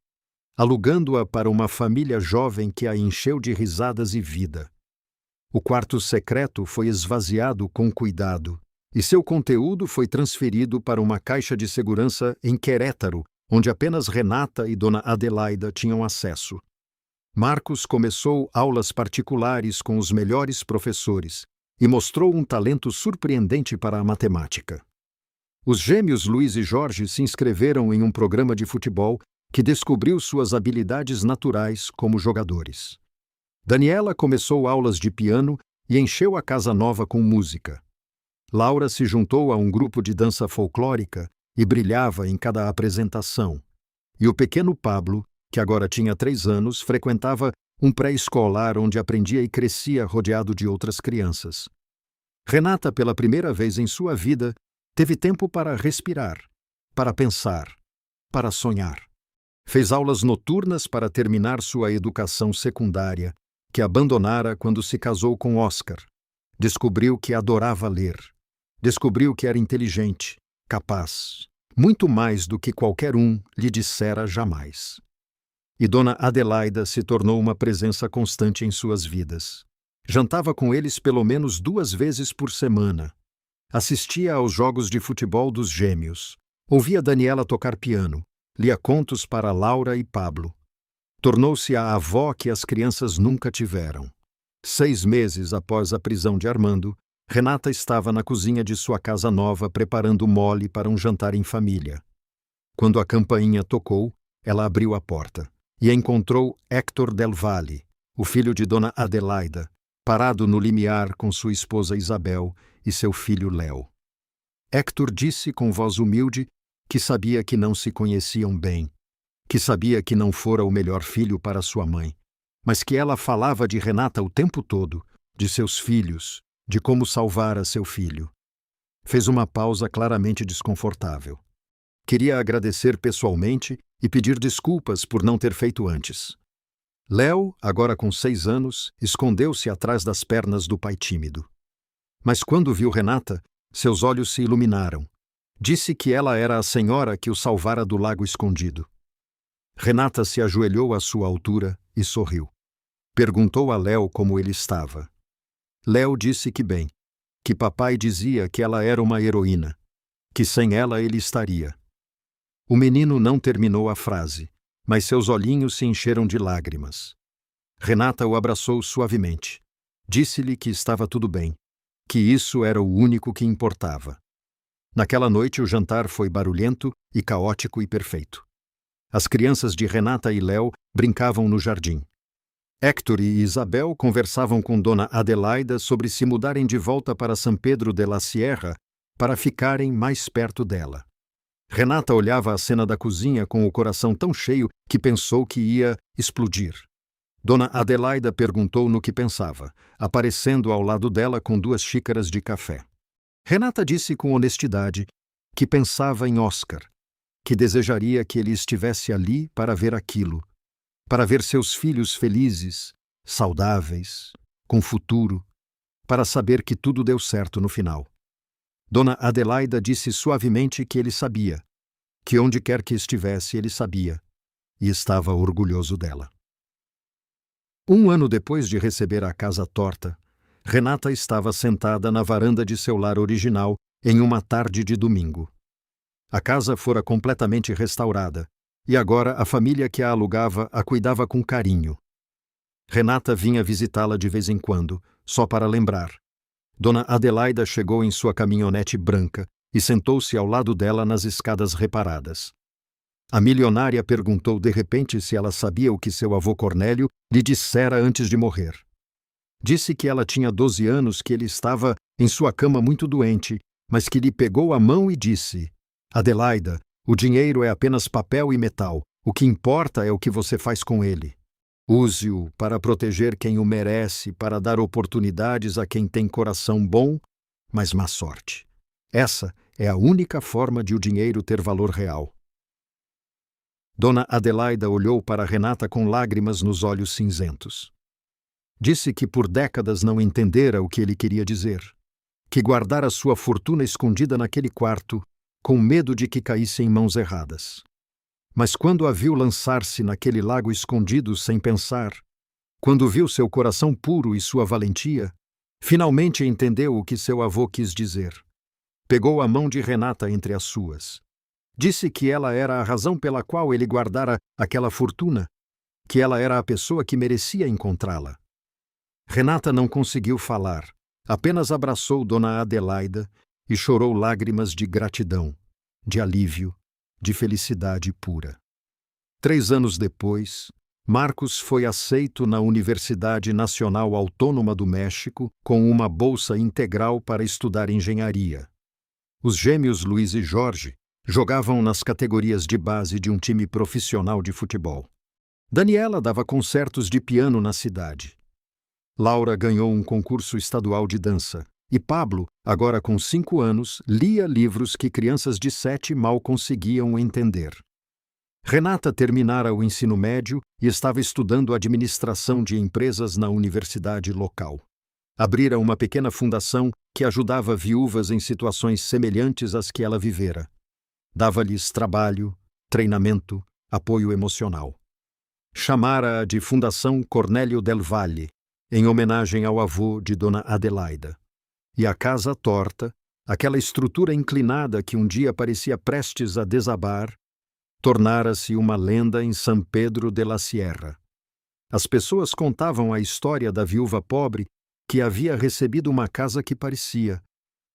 alugando-a para uma família jovem que a encheu de risadas e vida. O quarto secreto foi esvaziado com cuidado, e seu conteúdo foi transferido para uma caixa de segurança em Querétaro, onde apenas Renata e Dona Adelaida tinham acesso. Marcos começou aulas particulares com os melhores professores e mostrou um talento surpreendente para a matemática. Os gêmeos Luiz e Jorge se inscreveram em um programa de futebol que descobriu suas habilidades naturais como jogadores. Daniela começou aulas de piano e encheu a casa nova com música. Laura se juntou a um grupo de dança folclórica e brilhava em cada apresentação. E o pequeno Pablo, que agora tinha 3 anos, frequentava um pré-escolar onde aprendia e crescia rodeado de outras crianças. Renata, pela primeira vez em sua vida, teve tempo para respirar, para pensar, para sonhar. Fez aulas noturnas para terminar sua educação secundária, que abandonara quando se casou com Oscar. Descobriu que adorava ler. Descobriu que era inteligente, capaz, muito mais do que qualquer um lhe dissera jamais. E Dona Adelaida se tornou uma presença constante em suas vidas. Jantava com eles pelo menos 2 vezes por semana. Assistia aos jogos de futebol dos gêmeos. Ouvia Daniela tocar piano. Lia contos para Laura e Pablo. Tornou-se a avó que as crianças nunca tiveram. 6 meses após a prisão de Armando, Renata estava na cozinha de sua casa nova preparando mole para um jantar em família. Quando a campainha tocou, ela abriu a porta e encontrou Héctor Del Valle, o filho de Dona Adelaida, parado no limiar com sua esposa Isabel e seu filho Léo. Héctor disse com voz humilde que sabia que não se conheciam bem, que sabia que não fora o melhor filho para sua mãe, mas que ela falava de Renata o tempo todo, de seus filhos, de como salvara seu filho. Fez uma pausa claramente desconfortável. Queria agradecer pessoalmente e pedir desculpas por não ter feito antes. Léo, agora com 6 anos, escondeu-se atrás das pernas do pai tímido. Mas quando viu Renata, seus olhos se iluminaram. Disse que ela era a senhora que o salvara do lago escondido. Renata se ajoelhou à sua altura e sorriu. Perguntou a Léo como ele estava. Léo disse que bem, que papai dizia que ela era uma heroína, que sem ela ele estaria. O menino não terminou a frase, mas seus olhinhos se encheram de lágrimas. Renata o abraçou suavemente. Disse-lhe que estava tudo bem, que isso era o único que importava. Naquela noite o jantar foi barulhento e caótico e perfeito. As crianças de Renata e Léo brincavam no jardim. Héctor e Isabel conversavam com Dona Adelaida sobre se mudarem de volta para San Pedro de la Sierra para ficarem mais perto dela. Renata olhava a cena da cozinha com o coração tão cheio que pensou que ia explodir. Dona Adelaida perguntou no que pensava, aparecendo ao lado dela com 2 xícaras de café. Renata disse com honestidade que pensava em Oscar, que desejaria que ele estivesse ali para ver aquilo, para ver seus filhos felizes, saudáveis, com futuro, para saber que tudo deu certo no final. Dona Adelaida disse suavemente que ele sabia, que onde quer que estivesse ele sabia, e estava orgulhoso dela. 1 ano depois de receber a casa torta, Renata estava sentada na varanda de seu lar original em uma tarde de domingo. A casa fora completamente restaurada, e agora a família que a alugava a cuidava com carinho. Renata vinha visitá-la de vez em quando, só para lembrar. Dona Adelaida chegou em sua caminhonete branca e sentou-se ao lado dela nas escadas reparadas. A milionária perguntou de repente se ela sabia o que seu avô Cornélio lhe dissera antes de morrer. Disse que ela tinha 12 anos, que ele estava em sua cama muito doente, mas que lhe pegou a mão e disse: Adelaida, o dinheiro é apenas papel e metal. O que importa é o que você faz com ele. Use-o para proteger quem o merece, para dar oportunidades a quem tem coração bom, mas má sorte. Essa é a única forma de o dinheiro ter valor real. Dona Adelaida olhou para Renata com lágrimas nos olhos cinzentos. Disse que por décadas não entendera o que ele queria dizer, que guardara sua fortuna escondida naquele quarto, com medo de que caísse em mãos erradas. Mas quando a viu lançar-se naquele lago escondido sem pensar, quando viu seu coração puro e sua valentia, finalmente entendeu o que seu avô quis dizer. Pegou a mão de Renata entre as suas. Disse que ela era a razão pela qual ele guardara aquela fortuna, que ela era a pessoa que merecia encontrá-la. Renata não conseguiu falar, apenas abraçou Dona Adelaida e chorou lágrimas de gratidão, de alívio, de felicidade pura. 3 anos depois, Marcos foi aceito na Universidade Nacional Autônoma do México com uma bolsa integral para estudar engenharia. Os gêmeos Luiz e Jorge jogavam nas categorias de base de um time profissional de futebol. Daniela dava concertos de piano na cidade. Laura ganhou um concurso estadual de dança. E Pablo, agora com 5 anos, lia livros que crianças de 7 mal conseguiam entender. Renata terminara o ensino médio e estava estudando administração de empresas na universidade local. Abrira uma pequena fundação que ajudava viúvas em situações semelhantes às que ela vivera. Dava-lhes trabalho, treinamento, apoio emocional. Chamara-a de Fundação Cornélio del Valle, em homenagem ao avô de Dona Adelaida. E a casa torta, aquela estrutura inclinada que um dia parecia prestes a desabar, tornara-se uma lenda em San Pedro de la Sierra. As pessoas contavam a história da viúva pobre que havia recebido uma casa que parecia,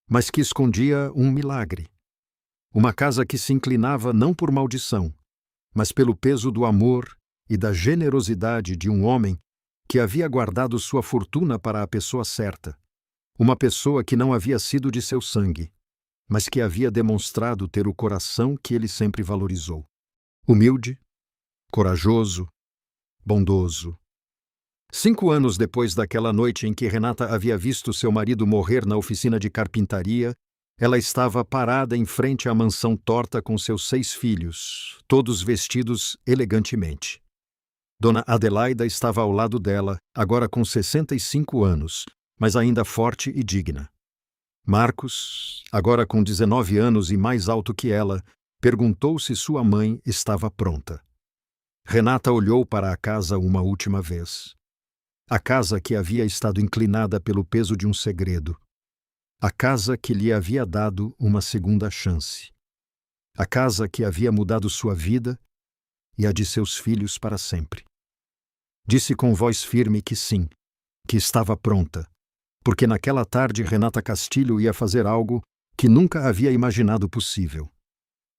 mas que escondia um milagre. Uma casa que se inclinava não por maldição, mas pelo peso do amor e da generosidade de um homem que havia guardado sua fortuna para a pessoa certa. Uma pessoa que não havia sido de seu sangue, mas que havia demonstrado ter o coração que ele sempre valorizou. Humilde, corajoso, bondoso. 5 anos depois daquela noite em que Renata havia visto seu marido morrer na oficina de carpintaria, ela estava parada em frente à mansão torta com seus 6 filhos, todos vestidos elegantemente. Dona Adelaida estava ao lado dela, agora com 65 anos, mas ainda forte e digna. Marcos, agora com 19 anos e mais alto que ela, perguntou se sua mãe estava pronta. Renata olhou para a casa uma última vez. A casa que havia estado inclinada pelo peso de um segredo. A casa que lhe havia dado uma segunda chance. A casa que havia mudado sua vida e a de seus filhos para sempre. Disse com voz firme que sim, que estava pronta, porque naquela tarde Renata Castilho ia fazer algo que nunca havia imaginado possível.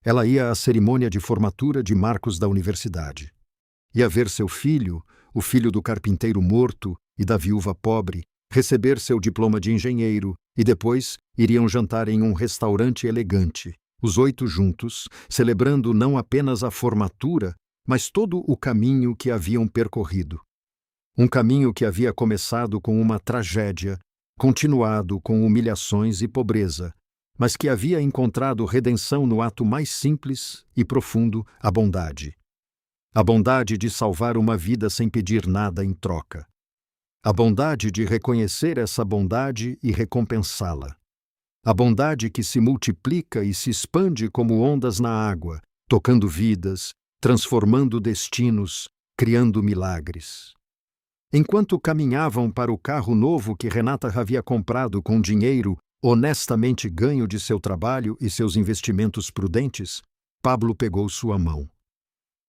Ela ia à cerimônia de formatura de Marcos da universidade. Ia ver seu filho, o filho do carpinteiro morto e da viúva pobre, receber seu diploma de engenheiro e depois iriam jantar em um restaurante elegante, os 8 juntos, celebrando não apenas a formatura, mas todo o caminho que haviam percorrido. Um caminho que havia começado com uma tragédia, continuado com humilhações e pobreza, mas que havia encontrado redenção no ato mais simples e profundo, a bondade. A bondade de salvar uma vida sem pedir nada em troca. A bondade de reconhecer essa bondade e recompensá-la. A bondade que se multiplica e se expande como ondas na água, tocando vidas, transformando destinos, criando milagres. Enquanto caminhavam para o carro novo que Renata havia comprado com dinheiro honestamente ganho de seu trabalho e seus investimentos prudentes, Pablo pegou sua mão.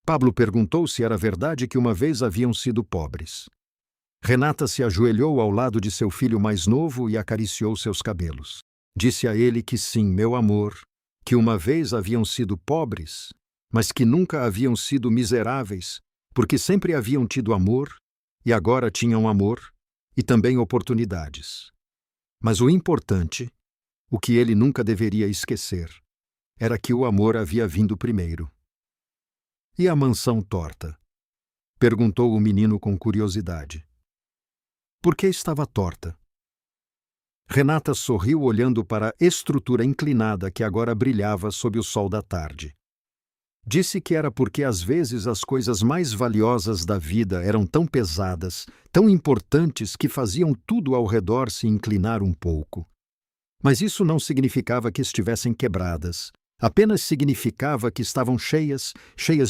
Pablo perguntou se era verdade que uma vez haviam sido pobres. Renata se ajoelhou ao lado de seu filho mais novo e acariciou seus cabelos. Disse a ele que sim, meu amor, que uma vez haviam sido pobres, mas que nunca haviam sido miseráveis, porque sempre haviam tido amor, e agora tinham amor e também oportunidades. Mas o importante, o que ele nunca deveria esquecer, era que o amor havia vindo primeiro. E a mansão torta? Perguntou o menino com curiosidade. Por que estava torta? Renata sorriu olhando para a estrutura inclinada que agora brilhava sob o sol da tarde. Disse que era porque às vezes as coisas mais valiosas da vida eram tão pesadas, tão importantes que faziam tudo ao redor se inclinar um pouco. Mas isso não significava que estivessem quebradas. Apenas significava que estavam cheias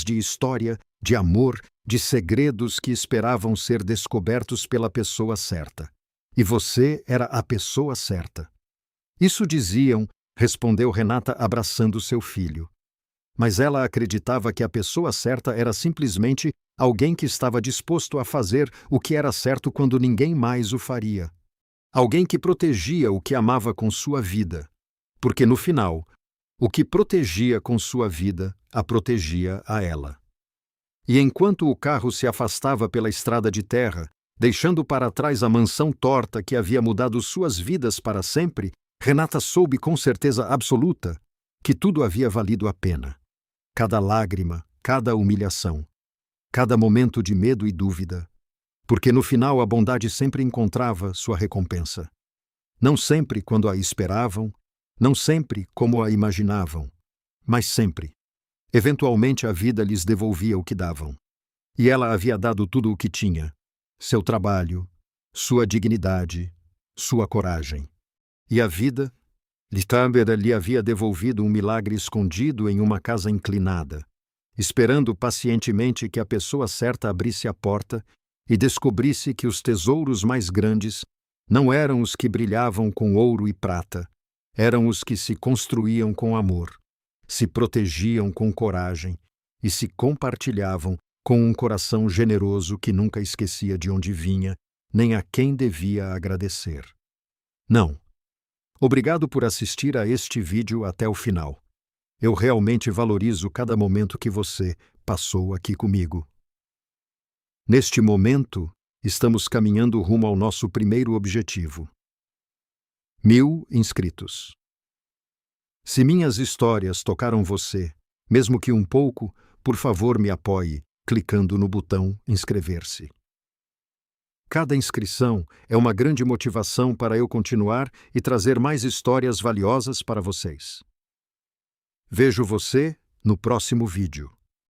de história, de amor, de segredos que esperavam ser descobertos pela pessoa certa. E você era a pessoa certa. Isso diziam, respondeu Renata abraçando seu filho. Mas ela acreditava que a pessoa certa era simplesmente alguém que estava disposto a fazer o que era certo quando ninguém mais o faria. Alguém que protegia o que amava com sua vida. Porque, no final, o que protegia com sua vida, a protegia a ela. E enquanto o carro se afastava pela estrada de terra, deixando para trás a mansão torta que havia mudado suas vidas para sempre, Renata soube com certeza absoluta que tudo havia valido a pena. Cada lágrima, cada humilhação, cada momento de medo e dúvida, porque no final a bondade sempre encontrava sua recompensa. Não sempre quando a esperavam, não sempre como a imaginavam, mas sempre. Eventualmente a vida lhes devolvia o que davam. E ela havia dado tudo o que tinha: seu trabalho, sua dignidade, sua coragem. E a vida lhe havia devolvido um milagre escondido em uma casa inclinada, esperando pacientemente que a pessoa certa abrisse a porta e descobrisse que os tesouros mais grandes não eram os que brilhavam com ouro e prata, eram os que se construíam com amor, se protegiam com coragem e se compartilhavam com um coração generoso que nunca esquecia de onde vinha, nem a quem devia agradecer. Não. Obrigado por assistir a este vídeo até o final. Eu realmente valorizo cada momento que você passou aqui comigo. Neste momento, estamos caminhando rumo ao nosso primeiro objetivo: 1000 inscritos. Se minhas histórias tocaram você, mesmo que um pouco, por favor me apoie, clicando no botão inscrever-se. Cada inscrição é uma grande motivação para eu continuar e trazer mais histórias valiosas para vocês. Vejo você no próximo vídeo.